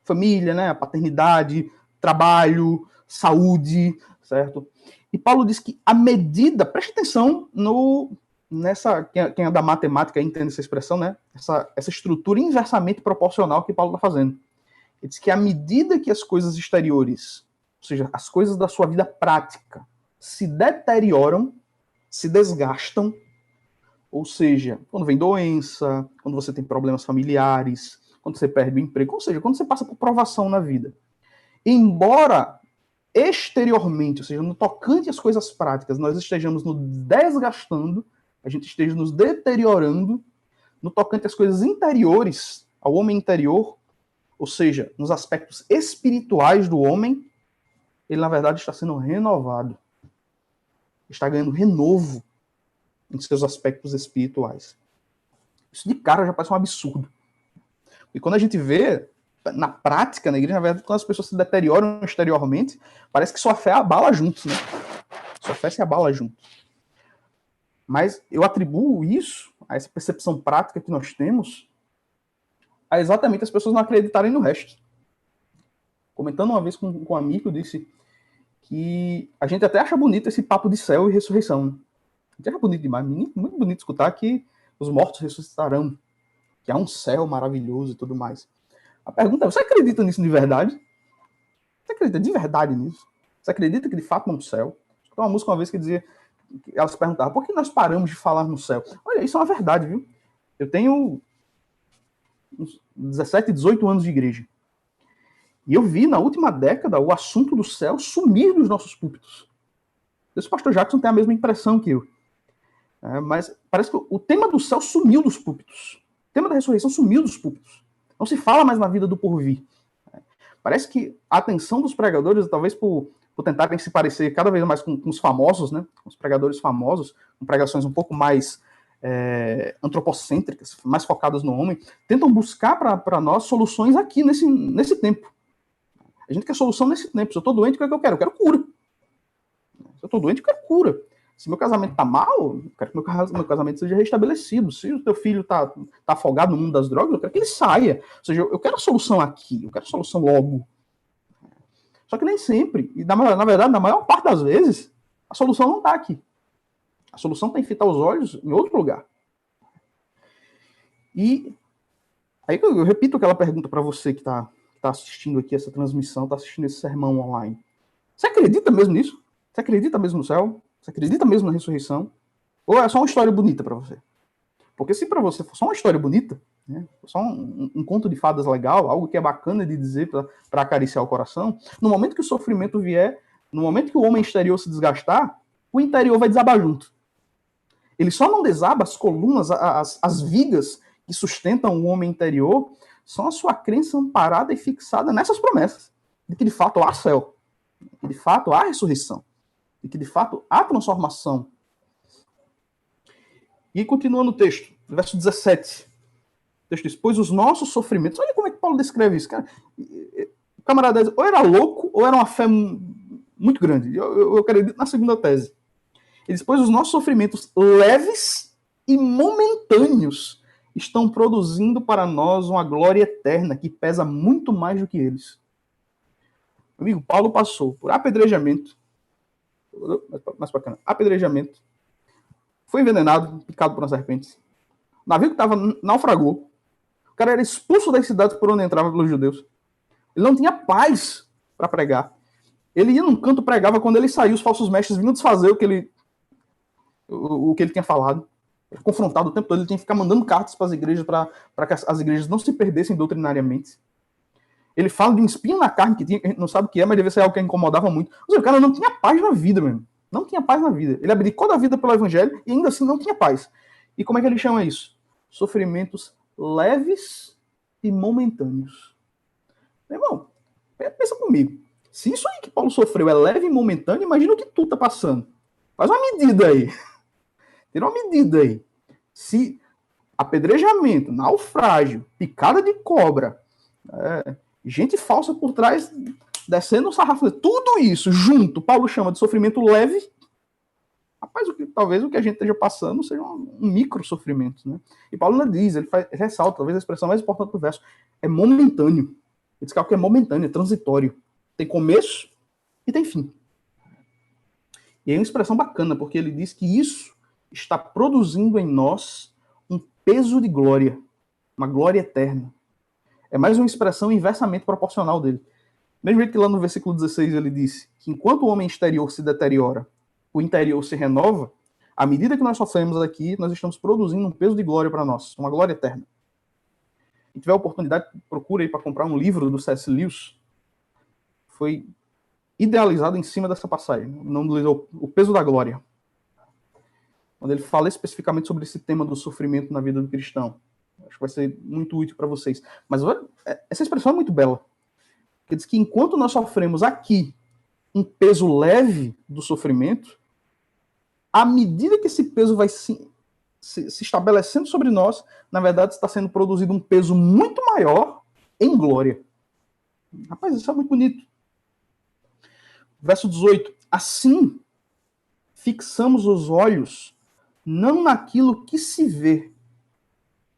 S20: Família, né? A paternidade, trabalho, saúde, certo? E Paulo diz que a medida, preste atenção nessa, quem é da matemática entende essa expressão, né? Essa estrutura inversamente proporcional que Paulo está fazendo. Ele diz que à medida que as coisas exteriores, ou seja, as coisas da sua vida prática, se deterioram, se desgastam, ou seja, quando vem doença, quando você tem problemas familiares, quando você perde o emprego, ou seja, quando você passa por provação na vida. Embora exteriormente, ou seja, no tocante às coisas práticas, nós estejamos nos desgastando, a gente esteja nos deteriorando, no tocante às coisas interiores, ao homem interior, ou seja, nos aspectos espirituais do homem, ele, na verdade, está sendo renovado. Está ganhando renovo em seus aspectos espirituais. Isso de cara já parece um absurdo. E quando a gente vê, na prática, na igreja, na verdade, quando as pessoas se deterioram exteriormente, parece que sua fé abala juntos, né? Sua fé se abala junto. Mas eu atribuo isso, a essa percepção prática que nós temos, a exatamente as pessoas não acreditarem no resto. Comentando uma vez com um amigo, eu disse que a gente até acha bonito esse papo de céu e ressurreição. A gente acha bonito demais, muito bonito escutar que os mortos ressuscitarão, que há um céu maravilhoso e tudo mais. A pergunta é, você acredita nisso de verdade? Você acredita de verdade nisso? Você acredita que de fato há um céu? Tem uma música uma vez que dizia, ela se perguntava, por que nós paramos de falar no céu? Olha, isso é uma verdade, viu? Eu tenho uns 17, 18 anos de igreja. E eu vi, na última década, o assunto do céu sumir dos nossos púlpitos. Esse pastor Jackson tem a mesma impressão que eu. Mas parece que o tema do céu sumiu dos púlpitos. O tema da ressurreição sumiu dos púlpitos. Não se fala mais na vida do porvir. Parece que a atenção dos pregadores, talvez por tentarem se parecer cada vez mais com os famosos, né? Os pregadores famosos, com pregações um pouco mais antropocêntricas, mais focadas no homem, tentam buscar para nós soluções aqui nesse tempo. A gente quer solução nesse tempo. Se eu estou doente, o que é que eu quero? Eu quero cura. Se eu estou doente, eu quero cura. Se meu casamento está mal, eu quero que meu casamento seja restabelecido. Se o teu filho está afogado no mundo das drogas, eu quero que ele saia. Ou seja, eu quero a solução aqui, eu quero a solução logo. Só que nem sempre, e na verdade, na maior parte das vezes, a solução não está aqui. A solução tem que fitar os olhos em outro lugar. E aí eu repito aquela pergunta para você que está assistindo aqui essa transmissão, está assistindo esse sermão online. Você acredita mesmo nisso? Você acredita mesmo no céu? Você acredita mesmo na ressurreição? Ou é só uma história bonita para você? Porque se para você for só uma história bonita, né, só um conto de fadas legal, algo que é bacana de dizer para acariciar o coração, no momento que o sofrimento vier, no momento que o homem exterior se desgastar, o interior vai desabar junto. Ele só não desaba as colunas, as vigas que sustentam o homem interior, são a sua crença amparada e fixada nessas promessas, de que de fato há céu, de que de fato há ressurreição, de que de fato há transformação. E continua no texto, no verso 17. O texto diz, pois os nossos sofrimentos... Olha como é que Paulo descreve isso, cara. O camarada diz, ou era louco, ou era uma fé muito grande. Eu acredito na segunda tese. Ele diz, pois os nossos sofrimentos leves e momentâneos estão produzindo para nós uma glória eterna que pesa muito mais do que eles. Amigo, Paulo passou por apedrejamento, mais bacana, apedrejamento, foi envenenado, picado por uma serpente, o navio que estava naufragou, o cara era expulso das cidades por onde entrava pelos judeus, ele não tinha paz para pregar, ele ia num canto, pregava, quando ele saiu, os falsos mestres vinham desfazer o que ele tinha falado, confrontado o tempo todo, ele tinha que ficar mandando cartas para as igrejas, para que as igrejas não se perdessem doutrinariamente. Ele fala de um espinho na carne que tinha, que a gente não sabe o que é, mas devia ser algo que incomodava muito. Ou seja, o cara não tinha paz na vida, mesmo. Não tinha paz na vida. Ele abdicou da vida pelo evangelho e ainda assim não tinha paz. E como é que ele chama isso? Sofrimentos leves e momentâneos. Meu irmão, pensa comigo. Se isso aí que Paulo sofreu é leve e momentâneo, imagina o que tu tá passando. Faz uma medida aí. Tira uma medida aí. Se apedrejamento, naufrágio, picada de cobra, gente falsa por trás, descendo um sarrafo, tudo isso junto, Paulo chama de sofrimento leve. Rapaz, talvez o que a gente esteja passando seja um micro sofrimento, né? E Paulo ainda diz, ele ressalta, talvez a expressão mais importante do verso, é momentâneo. Ele diz que é algo que é momentâneo, é transitório. Tem começo e tem fim. E é uma expressão bacana, porque ele diz que isso está produzindo em nós um peso de glória, uma glória eterna. É mais uma expressão inversamente proporcional dele. Mesmo jeito que lá no versículo 16 ele disse que enquanto o homem exterior se deteriora, o interior se renova, à medida que nós sofremos aqui, nós estamos produzindo um peso de glória para nós, uma glória eterna. Se tiver oportunidade, procura aí para comprar um livro do C.S. Lewis. Foi idealizado em cima dessa passagem. O nome do livro é O Peso da Glória. Quando ele fala especificamente sobre esse tema do sofrimento na vida do cristão. Acho que vai ser muito útil para vocês. Mas essa expressão é muito bela. Ele diz que enquanto nós sofremos aqui um peso leve do sofrimento, à medida que esse peso vai se estabelecendo sobre nós, na verdade está sendo produzido um peso muito maior em glória. Rapaz, isso é muito bonito. Verso 18. Assim, fixamos os olhos não naquilo que se vê,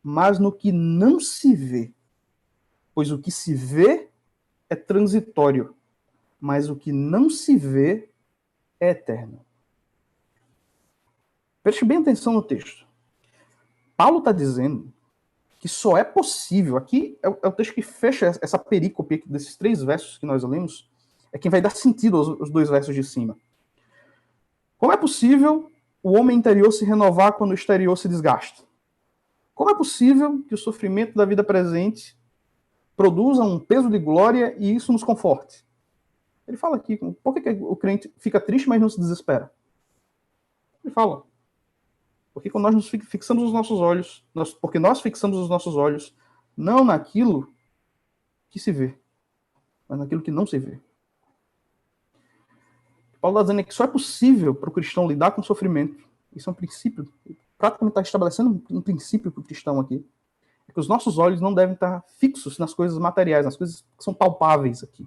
S20: mas no que não se vê. Pois o que se vê é transitório, mas o que não se vê é eterno. Preste bem atenção no texto. Paulo está dizendo que só é possível, aqui é o texto que fecha essa perícope desses 3 versos que nós lemos, é quem vai dar sentido aos 2 versos de cima. Como é possível o homem interior se renovar quando o exterior se desgasta? Como é possível que o sofrimento da vida presente produza um peso de glória e isso nos conforte? Ele fala aqui, por que o crente fica triste, mas não se desespera? Ele fala, porque quando nós fixamos os nossos olhos, porque nós fixamos os nossos olhos não naquilo que se vê, mas naquilo que não se vê. Paulo está dizendo que só é possível para o cristão lidar com o sofrimento. Isso é um princípio, praticamente está estabelecendo um princípio para o cristão aqui. É que os nossos olhos não devem estar fixos nas coisas materiais, nas coisas que são palpáveis aqui.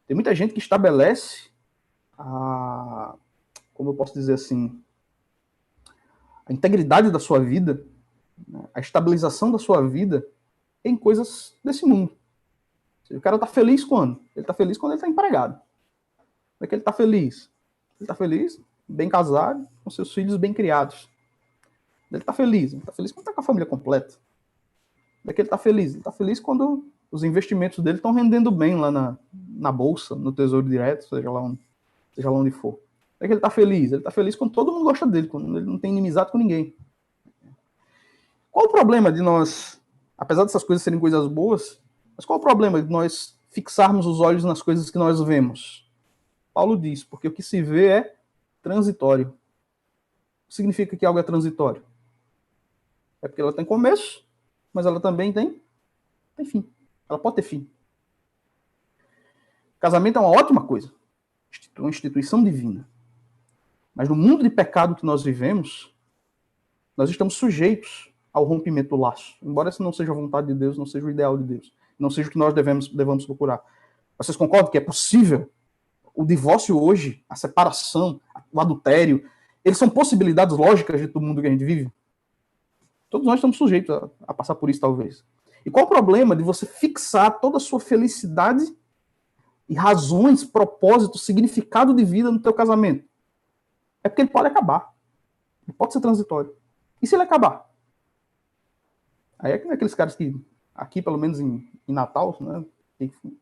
S20: Tem muita gente que estabelece como eu posso dizer assim, a integridade da sua vida, a estabilização da sua vida em coisas desse mundo. O cara está feliz quando? Ele está feliz quando ele está empregado. Como é que ele está feliz? Ele está feliz, bem casado, com seus filhos bem criados. Ele está feliz quando está com a família completa. Como é que ele está feliz? Ele está feliz quando os investimentos dele estão rendendo bem lá na bolsa, no Tesouro Direto, seja lá onde for. É que ele está feliz? Ele está feliz quando todo mundo gosta dele, quando ele não tem inimizade com ninguém. Qual o problema de nós, apesar dessas coisas serem coisas boas, mas qual o problema de nós fixarmos os olhos nas coisas que nós vemos? Paulo diz, porque o que se vê é transitório. O que significa que algo é transitório? É porque ela tem começo, mas ela também tem fim. Ela pode ter fim. Casamento é uma ótima coisa. Uma instituição divina. Mas no mundo de pecado que nós vivemos, nós estamos sujeitos ao rompimento do laço. Embora essa não seja a vontade de Deus, não seja o ideal de Deus. Não seja o que nós devemos procurar. Vocês concordam que é possível? O divórcio hoje, a separação, o adultério, eles são possibilidades lógicas do mundo que a gente vive? Todos nós estamos sujeitos a passar por isso, talvez. E qual o problema de você fixar toda a sua felicidade e razões, propósitos, significado de vida no teu casamento? É porque ele pode acabar. Ele pode ser transitório. E se ele acabar? Aí é aqueles caras que, aqui pelo menos em Natal, né,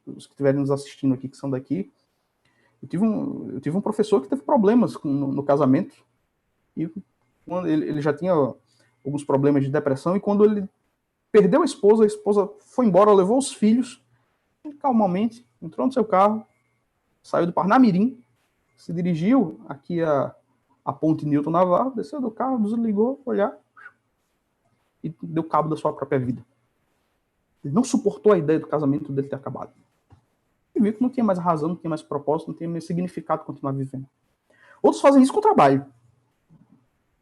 S20: os que estiverem nos assistindo aqui, que são daqui, eu tive um professor que teve problemas no casamento. E quando ele já tinha alguns problemas de depressão, e quando ele perdeu a esposa foi embora, levou os filhos, calmamente, entrou no seu carro, saiu do Parnamirim, se dirigiu aqui a ponte Newton Navarro, desceu do carro, desligou, olhar, e deu cabo da sua própria vida. Ele não suportou a ideia do casamento dele ter acabado. Ele viu que não tinha mais razão, não tinha mais propósito, não tinha mais significado continuar vivendo. Outros fazem isso com o trabalho.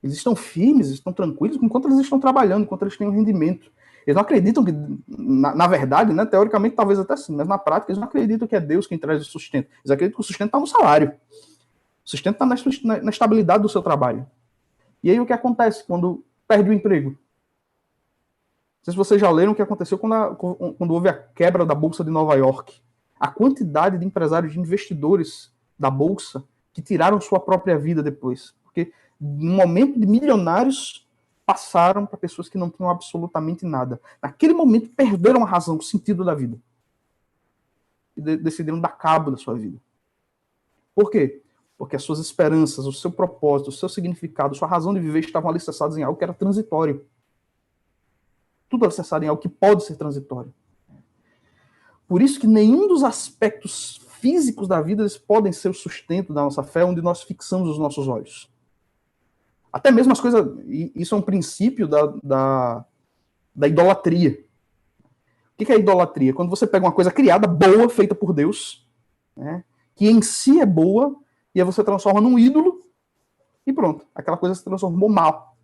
S20: Eles estão firmes, estão tranquilos enquanto eles estão trabalhando, enquanto eles têm um rendimento. Eles não acreditam que, na verdade, né, teoricamente talvez até sim, mas na prática eles não acreditam que é Deus quem traz o sustento. Eles acreditam que o sustento está no salário. O sustento está na estabilidade do seu trabalho. E aí o que acontece quando perde o emprego? Não sei se vocês já leram o que aconteceu quando houve a quebra da Bolsa de Nova York. A quantidade de empresários, de investidores da Bolsa que tiraram sua própria vida depois. Porque no momento de milionários passaram para pessoas que não tinham absolutamente nada. Naquele momento perderam a razão, o sentido da vida. E decidiram dar cabo da sua vida. Por quê? Porque as suas esperanças, o seu propósito, o seu significado, a sua razão de viver estavam alicerçados em algo que era transitório. Tudo alicerçado em algo que pode ser transitório. Por isso que nenhum dos aspectos físicos da vida eles podem ser o sustento da nossa fé, onde nós fixamos os nossos olhos. Até mesmo as coisas... Isso é um princípio da idolatria. O que é idolatria? Quando você pega uma coisa criada, boa, feita por Deus, né, que em si é boa, e aí você transforma num ídolo, e pronto. Aquela coisa se transformou mal,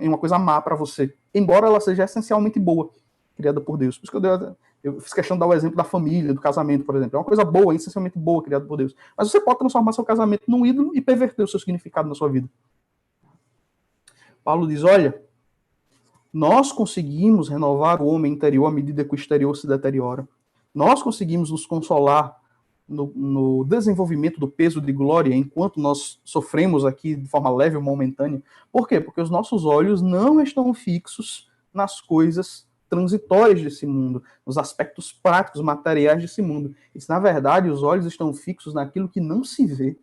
S20: em uma coisa má para você. Embora ela seja essencialmente boa, criada por Deus. Por isso que eu fiz questão de dar o exemplo da família, do casamento, por exemplo. É uma coisa boa, essencialmente boa, criada por Deus. Mas você pode transformar seu casamento num ídolo e perverter o seu significado na sua vida. Paulo diz, olha, nós conseguimos renovar o homem interior à medida que o exterior se deteriora. Nós conseguimos nos consolar no desenvolvimento do peso de glória enquanto nós sofremos aqui de forma leve ou momentânea. Por quê? Porque os nossos olhos não estão fixos nas coisas transitórias desse mundo, nos aspectos práticos, materiais desse mundo. E, na verdade, os olhos estão fixos naquilo que não se vê.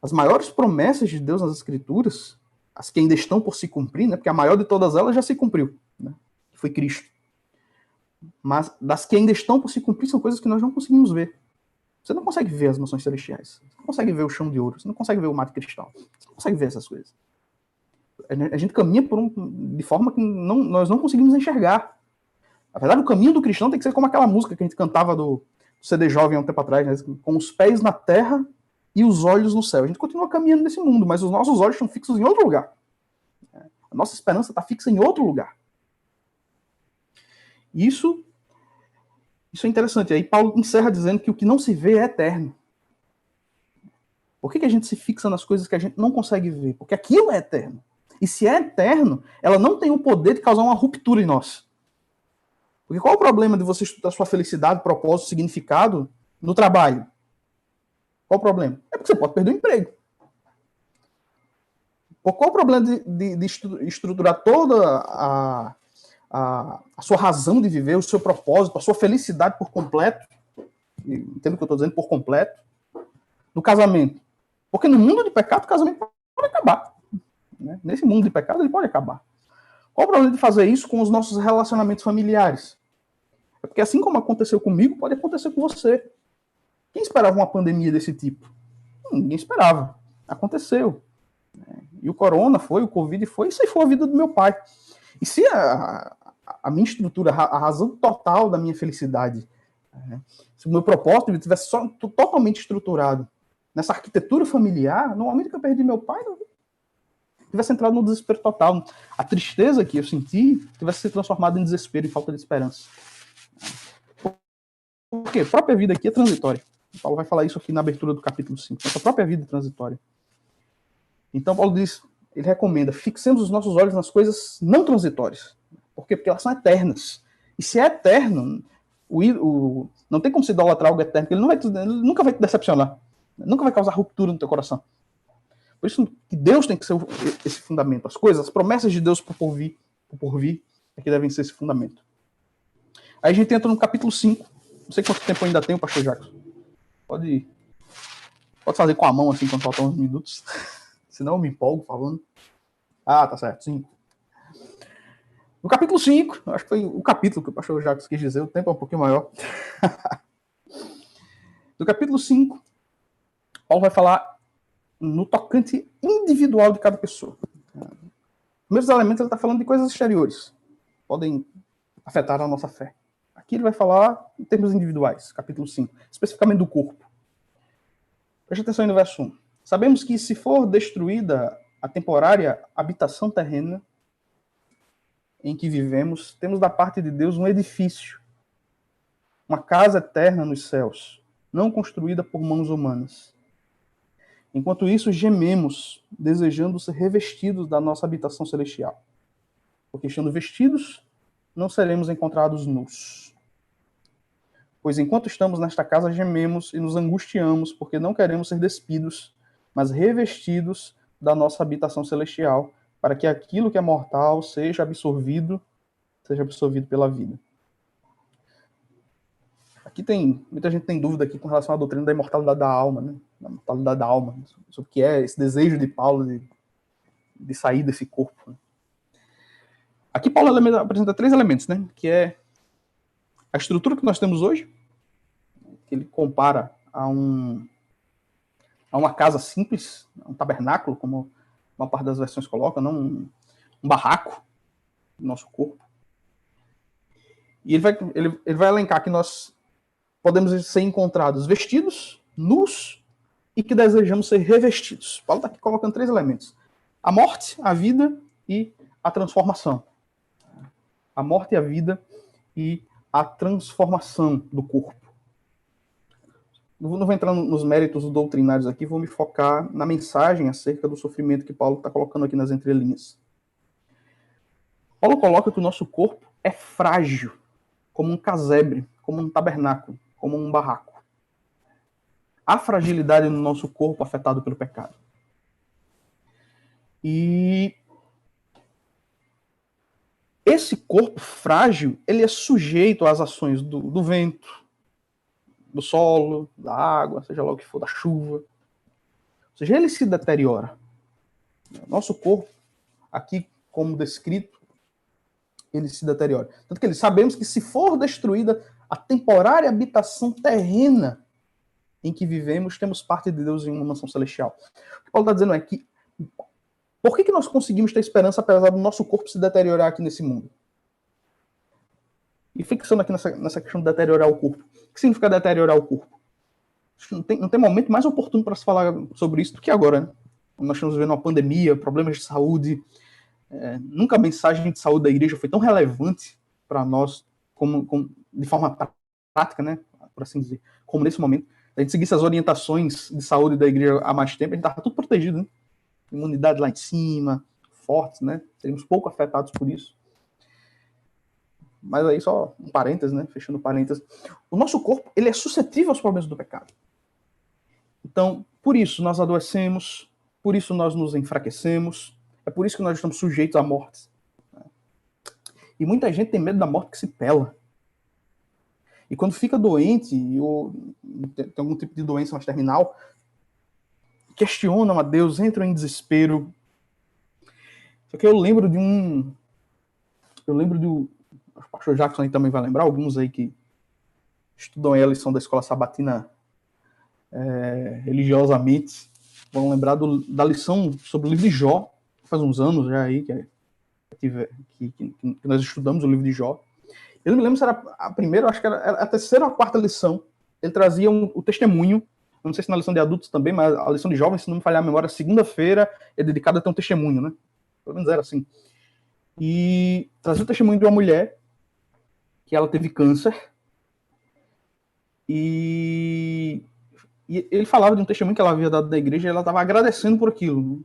S20: As maiores promessas de Deus nas Escrituras, as que ainda estão por se cumprir, né, porque a maior de todas elas já se cumpriu, né, que foi Cristo. Mas das que ainda estão por se cumprir são coisas que nós não conseguimos ver. Você não consegue ver as maçãs celestiais. Você não consegue ver o chão de ouro. Você não consegue ver o mar de cristal. Você não consegue ver essas coisas. A gente caminha de forma que nós não conseguimos enxergar. Na verdade, o caminho do cristão tem que ser como aquela música que a gente cantava do CD Jovem há um tempo atrás, né, com os pés na terra e os olhos no céu. A gente continua caminhando nesse mundo, mas os nossos olhos estão fixos em outro lugar. A nossa esperança está fixa em outro lugar. Isso é interessante. Aí Paulo encerra dizendo que o que não se vê é eterno. Por que a gente se fixa nas coisas que a gente não consegue ver? Porque aquilo é eterno. E se é eterno, ela não tem o poder de causar uma ruptura em nós. Porque qual é o problema de você estudar sua felicidade, propósito, significado no trabalho? Qual o problema? É porque você pode perder o emprego. Qual o problema de estruturar toda a sua razão de viver, o seu propósito, a sua felicidade por completo? Entendo o que eu estou dizendo, por completo? No casamento. Porque no mundo de pecado, o casamento pode acabar. Né? Nesse mundo de pecado, ele pode acabar. Qual o problema de fazer isso com os nossos relacionamentos familiares? É porque assim como aconteceu comigo, pode acontecer com você. Quem esperava uma pandemia desse tipo? Ninguém esperava. Aconteceu. E o corona foi, o Covid foi, isso aí foi a vida do meu pai. E se a minha estrutura, a razão total da minha felicidade, se o meu propósito estivesse totalmente estruturado nessa arquitetura familiar, no momento que eu perdi meu pai, eu tivesse entrado no desespero total. A tristeza que eu senti tivesse se transformado em desespero e falta de esperança. Por quê? A própria vida aqui é transitória. Paulo vai falar isso aqui na abertura do capítulo 5. Nossa própria vida é transitória. Então Paulo diz, ele recomenda, fixemos os nossos olhos nas coisas não transitórias. Por quê? Porque elas são eternas. E se é eterno, não tem como se idolatrar algo eterno, porque ele nunca vai te decepcionar. Nunca vai causar ruptura no teu coração. Por isso que Deus tem que ser esse fundamento. As coisas, as promessas de Deus por vir, é que devem ser esse fundamento. Aí a gente entra no capítulo 5. Não sei quanto tempo ainda tem o pastor Jacques. Pode fazer com a mão assim quando faltam uns minutos. Senão eu me empolgo falando. Ah, tá certo, 5. No capítulo 5, acho que foi o capítulo que o pastor Jacques quis dizer, o tempo é um pouquinho maior. No capítulo 5, Paulo vai falar no tocante individual de cada pessoa. Os primeiros elementos ele está falando de coisas exteriores. Podem afetaram a nossa fé. Aqui ele vai falar em termos individuais, capítulo 5, especificamente do corpo. Preste atenção aí no verso 1. Sabemos que se for destruída a temporária habitação terrena em que vivemos, temos da parte de Deus um edifício, uma casa eterna nos céus, não construída por mãos humanas. Enquanto isso, gememos, desejando ser revestidos da nossa habitação celestial. Porque estando vestidos, não seremos encontrados nus. Pois enquanto estamos nesta casa, gememos e nos angustiamos, porque não queremos ser despidos, mas revestidos da nossa habitação celestial, para que aquilo que é mortal seja absorvido pela vida. Aqui muita gente tem dúvida aqui com relação à doutrina da imortalidade da alma, né? Da mortalidade da alma, sobre o que é esse desejo de Paulo de sair desse corpo. Né? Aqui Paulo apresenta 3 elementos, né? Que é a estrutura que nós temos hoje, que ele compara a uma casa simples, um tabernáculo, como uma parte das versões coloca, não um barraco do nosso corpo. E ele vai elencar que nós podemos ser encontrados vestidos, nus, e que desejamos ser revestidos. Paulo está aqui colocando 3 elementos. A morte, a vida e a transformação. A morte, a vida e a transformação do corpo. Não vou entrar nos méritos doutrinários aqui, vou me focar na mensagem acerca do sofrimento que Paulo está colocando aqui nas entrelinhas. Paulo coloca que o nosso corpo é frágil, como um casebre, como um tabernáculo, como um barraco. Há fragilidade no nosso corpo afetado pelo pecado. E esse corpo frágil, ele é sujeito às ações do vento, do solo, da água, seja lá o que for, da chuva. Ou seja, ele se deteriora. Nosso corpo, aqui como descrito, ele se deteriora. Tanto que sabemos que se for destruída a temporária habitação terrena em que vivemos, temos parte de Deus em uma mansão celestial. O que Paulo está dizendo é que por que nós conseguimos ter esperança apesar do nosso corpo se deteriorar aqui nesse mundo? E fixando aqui nessa questão de deteriorar o corpo. O que significa deteriorar o corpo? Não tem momento mais oportuno para se falar sobre isso do que agora, né? Nós estamos vivendo uma pandemia, problemas de saúde. Nunca a mensagem de saúde da igreja foi tão relevante para nós de forma prática, né? Por assim dizer, como nesse momento. A gente seguisse as orientações de saúde da igreja há mais tempo, a gente estava tudo protegido, né? Imunidade lá em cima, fortes, né? Seríamos pouco afetados por isso. Mas aí só um parênteses, né? Fechando parênteses. O nosso corpo, ele é suscetível aos problemas do pecado. Então, por isso nós adoecemos, por isso nós nos enfraquecemos, é por isso que nós estamos sujeitos à morte. E muita gente tem medo da morte que se pela. E quando fica doente, ou tem algum tipo de doença mais terminal, questionam a Deus, entram em desespero. Só que eu lembro do o pastor Jackson aí também vai lembrar, alguns aí que estudam a lição da escola sabatina religiosamente, vão lembrar da lição sobre o livro de Jó, faz uns anos já aí, que nós estudamos o livro de Jó. Eu não me lembro se era a primeira, acho que era a terceira ou a quarta lição. Ele trazia o testemunho, não sei se na lição de adultos também, mas a lição de jovens, se não me falhar a memória, segunda-feira é dedicada a ter um testemunho, né? Pelo menos era assim. E trazia o testemunho de uma mulher que ela teve câncer e ele falava de um testemunho que ela havia dado da igreja e ela estava agradecendo por aquilo,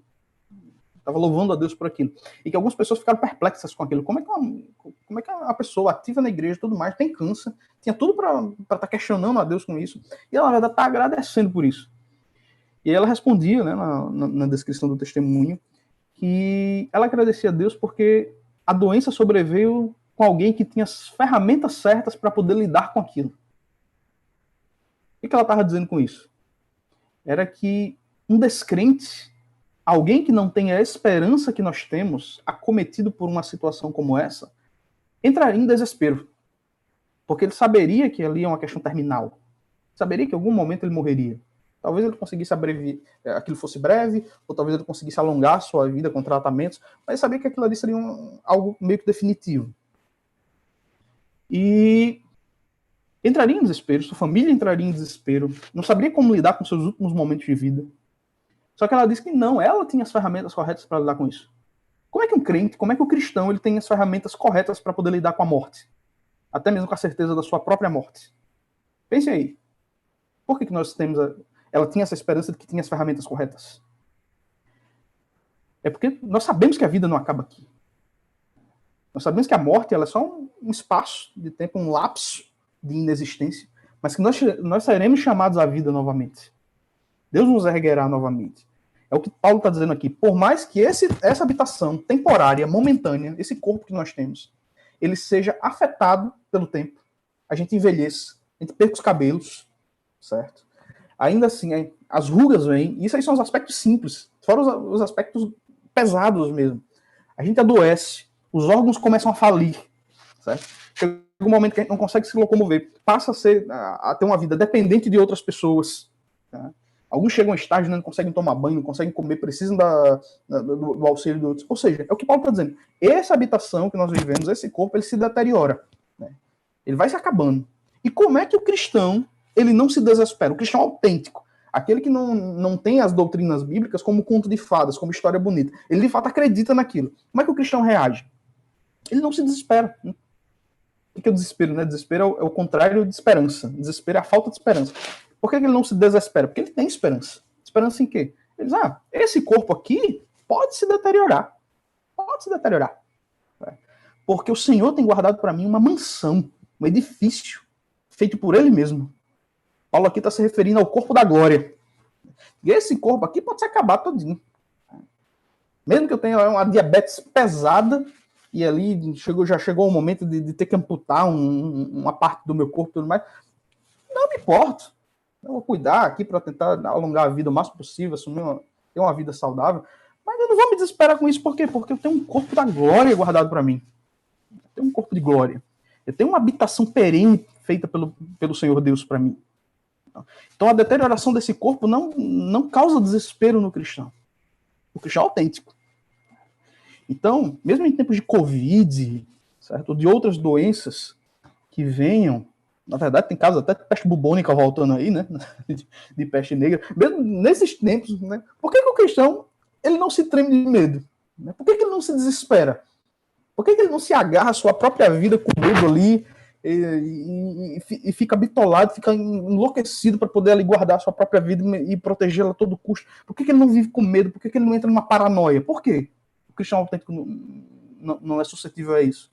S20: estava louvando a Deus por aquilo, e que algumas pessoas ficaram perplexas com aquilo. Como é que a pessoa ativa na igreja e tudo mais tem câncer, tinha tudo para estar questionando a Deus com isso, e ela na verdade está agradecendo por isso. E aí ela respondia, né, na descrição do testemunho, que ela agradecia a Deus porque a doença sobreveio com alguém que tinha as ferramentas certas para poder lidar com aquilo. O que ela estava dizendo com isso? Era que um descrente, alguém que não tem a esperança que nós temos, acometido por uma situação como essa, entraria em desespero. Porque ele saberia que ali é uma questão terminal. Saberia que em algum momento ele morreria. Talvez ele conseguisse aquilo fosse breve, ou talvez ele conseguisse alongar a sua vida com tratamentos, mas sabia que aquilo ali seria algo meio que definitivo. e entraria em desespero, sua família entraria em desespero, não saberia como lidar com seus últimos momentos de vida. Só que ela disse que não, ela tinha as ferramentas corretas para lidar com isso. Como é que um crente, como é que o cristão, ele tem as ferramentas corretas para poder lidar com a morte? Até mesmo com a certeza da sua própria morte. Pense aí. Por que nós temos ela tinha essa esperança de que tinha as ferramentas corretas? É porque nós sabemos que a vida não acaba aqui. Nós sabemos que a morte ela é só um espaço de tempo, um lapso de inexistência, mas que nós seremos chamados à vida novamente. Deus nos erguerá novamente. É o que Paulo está dizendo aqui. Por mais que essa habitação temporária, momentânea, esse corpo que nós temos, ele seja afetado pelo tempo, a gente envelheça, a gente perca os cabelos, certo? Ainda assim, as rugas vêm, e isso aí são os aspectos simples, fora os aspectos pesados mesmo. A gente adoece, os órgãos começam a falir, certo? Chega um momento que a gente não consegue se locomover, passa a ter uma vida dependente de outras pessoas, tá? Alguns chegam a estágio, não conseguem tomar banho, não conseguem comer, precisam do auxílio de outros. Ou seja, é o que Paulo está dizendo. Essa habitação que nós vivemos, esse corpo, ele se deteriora, né? Ele vai se acabando. E como é que o cristão, ele não se desespera? O cristão autêntico, aquele que não tem as doutrinas bíblicas como conto de fadas, como história bonita, ele de fato acredita naquilo. Como é que o cristão reage? Ele não se desespera. O que é o desespero? Né? Desespero é o contrário de esperança. Desespero é a falta de esperança. Por que ele não se desespera? Porque ele tem esperança. Esperança em quê? Ele diz, esse corpo aqui pode se deteriorar. Pode se deteriorar. Porque o Senhor tem guardado para mim uma mansão, um edifício, feito por Ele mesmo. Paulo aqui está se referindo ao corpo da glória. E esse corpo aqui pode se acabar todinho. Mesmo que eu tenha uma diabetes pesada, e ali já chegou o momento de ter que amputar uma parte do meu corpo e tudo mais, não me importa. Eu vou cuidar aqui para tentar alongar a vida o máximo possível, ter uma vida saudável. Mas eu não vou me desesperar com isso. Por quê? Porque eu tenho um corpo da glória guardado para mim. Eu tenho um corpo de glória. Eu tenho uma habitação perene feita pelo Senhor Deus para mim. Então a deterioração desse corpo não causa desespero no cristão. O cristão é autêntico. Então, mesmo em tempos de Covid, certo? Ou de outras doenças que venham, na verdade, tem casos até de peste bubônica voltando aí, né? De peste negra. Mesmo nesses tempos, né? Por que o cristão ele não se treme de medo? Né? Por que ele não se desespera? Por que ele não se agarra à sua própria vida com medo ali e fica bitolado, fica enlouquecido para poder ali guardar a sua própria vida e protegê-la a todo custo? Por que ele não vive com medo? Por que ele não entra numa paranoia? Por quê? O cristão autêntico não é suscetível a isso.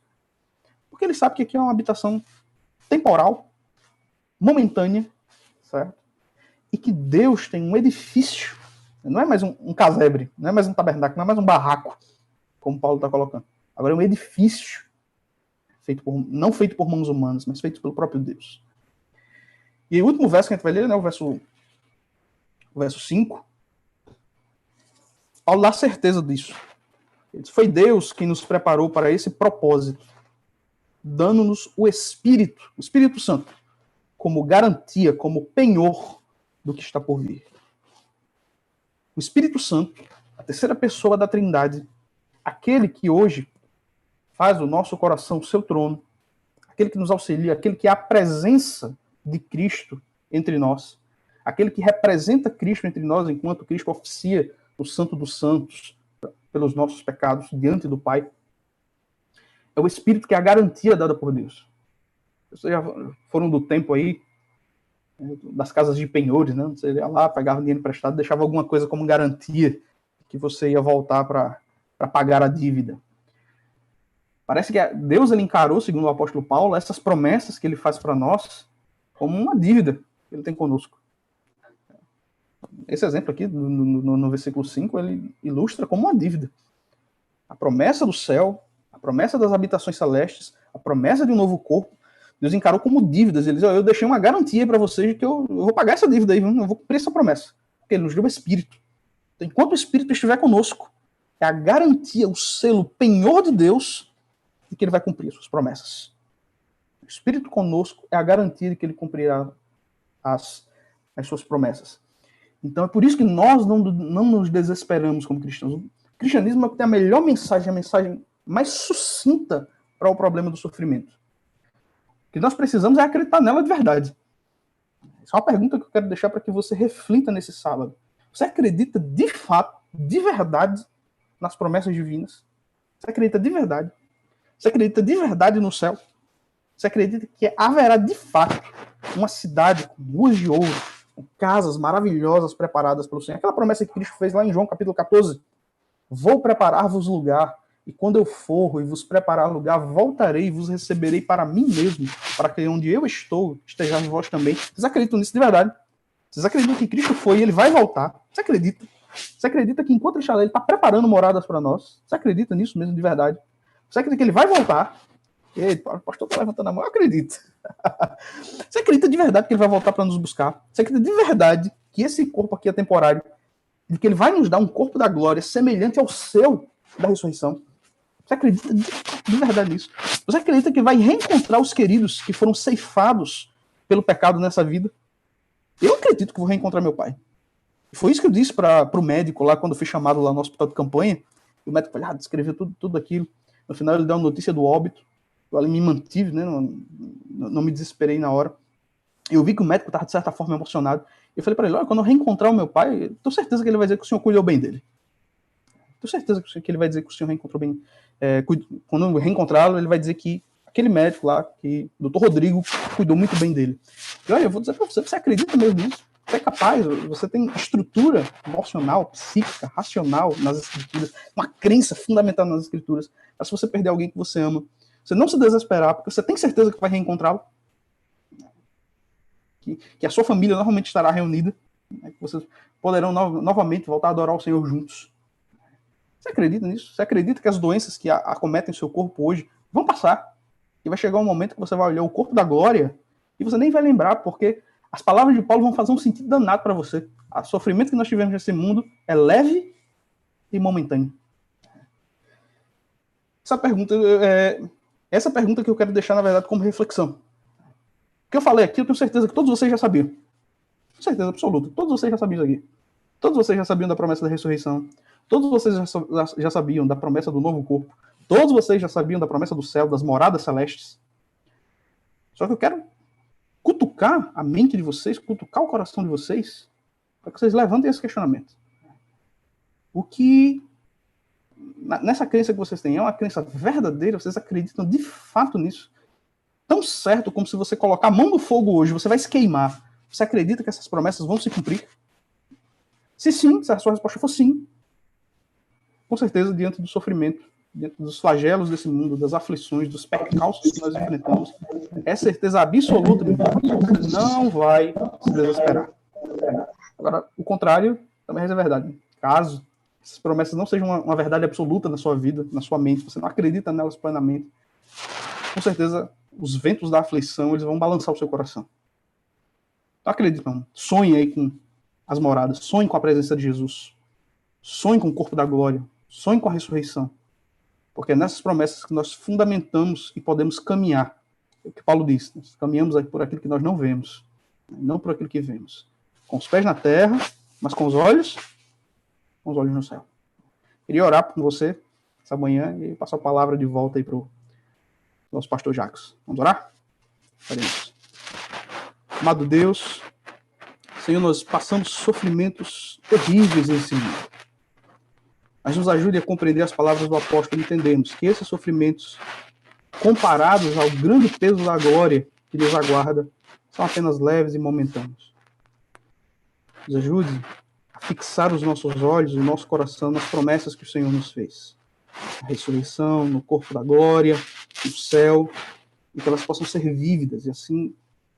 S20: Porque ele sabe que aqui é uma habitação temporal, momentânea, certo? E que Deus tem um edifício, não é mais um casebre, não é mais um tabernáculo, não é mais um barraco, como Paulo está colocando. Agora é um edifício, não feito por mãos humanas, mas feito pelo próprio Deus. E o último verso que a gente vai ler, né, o verso 5, Paulo dá certeza disso. Ele diz, foi Deus quem nos preparou para esse propósito, dando-nos o Espírito Santo, como garantia, como penhor do que está por vir. O Espírito Santo, a terceira pessoa da Trindade, aquele que hoje faz do nosso coração o seu trono, aquele que nos auxilia, aquele que é a presença de Cristo entre nós, aquele que representa Cristo entre nós, enquanto Cristo oficia o Santo dos Santos pelos nossos pecados diante do Pai. É o Espírito que é a garantia dada por Deus. Vocês já foram do tempo aí, das casas de penhores, né? Você ia lá, pegava dinheiro emprestado, deixava alguma coisa como garantia que você ia voltar para pagar a dívida. Parece que Deus ele encarou, segundo o apóstolo Paulo, essas promessas que ele faz para nós como uma dívida que ele tem conosco. Esse exemplo aqui, no versículo 5, ele ilustra como uma dívida. A promessa do céu, a promessa das habitações celestes, a promessa de um novo corpo, Deus encarou como dívidas. Ele diz, eu deixei uma garantia para vocês de que eu vou pagar essa dívida aí, eu vou cumprir essa promessa. Porque ele nos deu o Espírito. Então, enquanto o Espírito estiver conosco, é a garantia, o selo, o penhor de Deus de que ele vai cumprir as suas promessas. O Espírito conosco é a garantia de que ele cumprirá as suas promessas. Então é por isso que nós não nos desesperamos como cristãos. O cristianismo é que tem a melhor mensagem, a mensagem mais sucinta para o problema do sofrimento. que nós precisamos é acreditar nela de verdade. Essa é uma pergunta que eu quero deixar para que você reflita nesse sábado. Você acredita de fato, de verdade, nas promessas divinas? Você acredita de verdade? Você acredita de verdade no céu? Você acredita que haverá de fato uma cidade com ruas de ouro, com casas maravilhosas preparadas pelo Senhor? Aquela promessa que Cristo fez lá em João capítulo 14. Vou preparar-vos lugar, e quando eu for e vos preparar lugar, voltarei e vos receberei para mim mesmo, para que onde eu estou, estejais vós também. Vocês acreditam nisso de verdade? Vocês acreditam que Cristo foi e ele vai voltar? Você acredita? Você acredita que enquanto ele está lá, ele está preparando moradas para nós? Você acredita nisso mesmo de verdade? Você acredita que ele vai voltar? Ei, o pastor está levantando a mão. Eu acredito. Você acredita de verdade que ele vai voltar para nos buscar? Você acredita de verdade que esse corpo aqui é temporário? E que ele vai nos dar um corpo da glória semelhante ao seu da ressurreição? Você acredita de verdade nisso? Você acredita que vai reencontrar os queridos que foram ceifados pelo pecado nessa vida? Eu acredito que vou reencontrar meu pai. Foi isso que eu disse para o médico lá, quando eu fui chamado lá no hospital de campanha. O médico falou, descreveu tudo aquilo. No final ele deu a notícia do óbito. Eu ali me mantive, né? Não me desesperei na hora. Eu vi que o médico estava, de certa forma, emocionado. Eu falei para ele, olha, quando eu reencontrar o meu pai, tenho certeza que ele vai dizer que o senhor cuidou bem dele. Tenho certeza que ele vai dizer que o senhor reencontrou bem. Quando eu reencontrá-lo, ele vai dizer que aquele médico lá, que o doutor Rodrigo, cuidou muito bem dele. E olha, eu vou dizer para você, você acredita mesmo nisso? Você é capaz, você tem estrutura emocional, psíquica, racional nas escrituras, uma crença fundamental nas escrituras. Mas se você perder alguém que você ama, você não se desesperar, porque você tem certeza que vai reencontrá-lo, que a sua família novamente estará reunida, né, que vocês poderão novamente voltar a adorar o Senhor juntos. Você acredita nisso? Você acredita que as doenças que acometem o seu corpo hoje vão passar? E vai chegar um momento que você vai olhar o corpo da glória e você nem vai lembrar, porque as palavras de Paulo vão fazer um sentido danado para você. O sofrimento que nós tivemos nesse mundo é leve e momentâneo. Essa pergunta que eu quero deixar, na verdade, como reflexão. O que eu falei aqui, eu tenho certeza que todos vocês já sabiam. Com certeza absoluta. Todos vocês já sabiam isso aqui. Todos vocês já sabiam da promessa da ressurreição. Todos vocês já sabiam da promessa do novo corpo. Todos vocês já sabiam da promessa do céu, das moradas celestes. Só que eu quero cutucar a mente de vocês, cutucar o coração de vocês, para que vocês levantem esse questionamento. O que, nessa crença que vocês têm, é uma crença verdadeira? Vocês acreditam de fato nisso? Tão certo como se você colocar a mão no fogo hoje, você vai se queimar. Você acredita que essas promessas vão se cumprir? Se sim, se a sua resposta for sim, com certeza, diante do sofrimento, diante dos flagelos desse mundo, das aflições, dos percalços que nós enfrentamos, é certeza absoluta de que você não vai se desesperar. Agora, o contrário também é verdade. Caso essas promessas não sejam uma verdade absoluta na sua vida, na sua mente, você não acredita nelas plenamente, com certeza, os ventos da aflição, eles vão balançar o seu coração. Não acredite, não. Sonhe aí com as moradas, sonhe com a presença de Jesus, sonhe com o corpo da glória, sonhe com a ressurreição. Porque é nessas promessas que nós fundamentamos e podemos caminhar. É o que Paulo diz, nós caminhamos por aquilo que nós não vemos, não por aquilo que vemos. Com os pés na terra, mas com os olhos no céu. Queria orar com você essa manhã e passar a palavra de volta aí para o nosso pastor Jacques. Vamos orar? Faremos. Amado Deus, Senhor, nós passamos sofrimentos terríveis nesse mundo. Mas nos ajude a compreender as palavras do apóstolo e entendermos que esses sofrimentos, comparados ao grande peso da glória que Deus aguarda, são apenas leves e momentâneos. Nos ajude a fixar os nossos olhos e o nosso coração nas promessas que o Senhor nos fez. A ressurreição, no corpo da glória, no céu, e que elas possam ser vívidas, e assim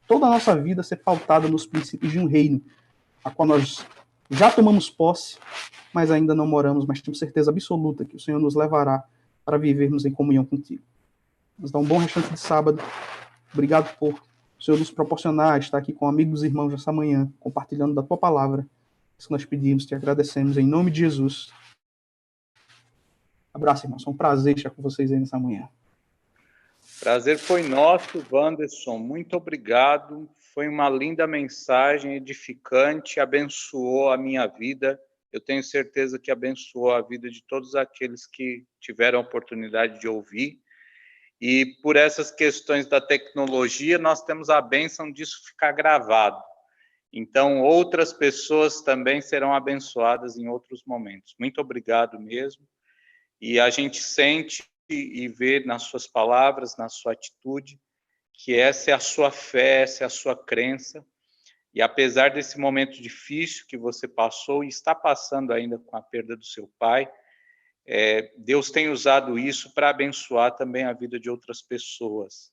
S20: toda a nossa vida ser pautada nos princípios de um reino, a qual nós já tomamos posse, mas ainda não moramos, mas temos certeza absoluta que o Senhor nos levará para vivermos em comunhão contigo. Nos dá um bom restante de sábado. Obrigado por o Senhor nos proporcionar estar aqui com amigos e irmãos essa manhã, compartilhando da tua palavra. Isso que nós pedimos, te agradecemos em nome de Jesus. Abraço, irmãos. É um prazer estar com vocês aí nessa manhã.
S13: Prazer foi nosso, Wanderson. Muito obrigado. Foi uma linda mensagem, edificante, abençoou a minha vida. Eu tenho certeza que abençoou a vida de todos aqueles que tiveram a oportunidade de ouvir. e por essas questões da tecnologia, nós temos a bênção disso ficar gravado. Então, outras pessoas também serão abençoadas em outros momentos. Muito obrigado mesmo. E a gente sente e vê nas suas palavras, na sua atitude, que essa é a sua fé, essa é a sua crença. E apesar desse momento difícil que você passou e está passando ainda com a perda do seu pai, Deus tem usado isso para abençoar também a vida de outras pessoas,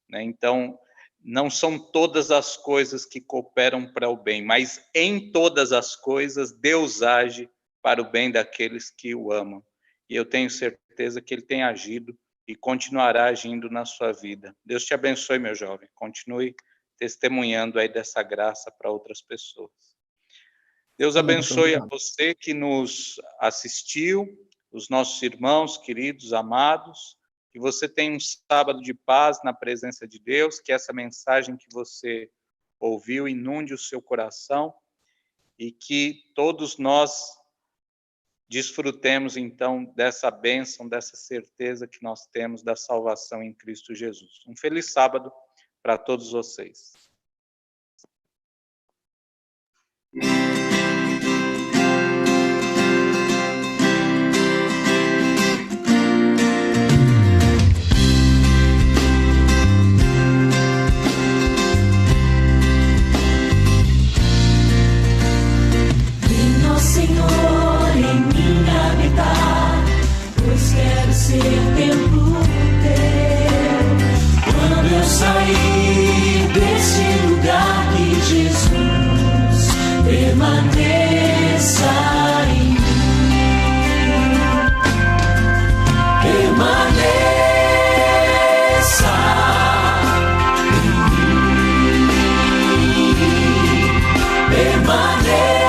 S13: né? Então, não são todas as coisas que cooperam para o bem, mas em todas as coisas Deus age para o bem daqueles que o amam. E eu tenho certeza que Ele tem agido e continuará agindo na sua vida. Deus te abençoe, meu jovem. Continue testemunhando aí dessa graça para outras pessoas. Deus abençoe a você que nos assistiu, os nossos irmãos queridos, amados, que você tenha um sábado de paz na presença de Deus, que essa mensagem que você ouviu inunde o seu coração e que todos nós desfrutemos, então, dessa bênção, dessa certeza que nós temos da salvação em Cristo Jesus. Um feliz sábado para todos vocês.
S9: Senhor, em mim habitar, pois quero ser templo teu. Quando eu sair deste lugar, que Jesus permaneça em mim. Permaneça em mim. Permaneça.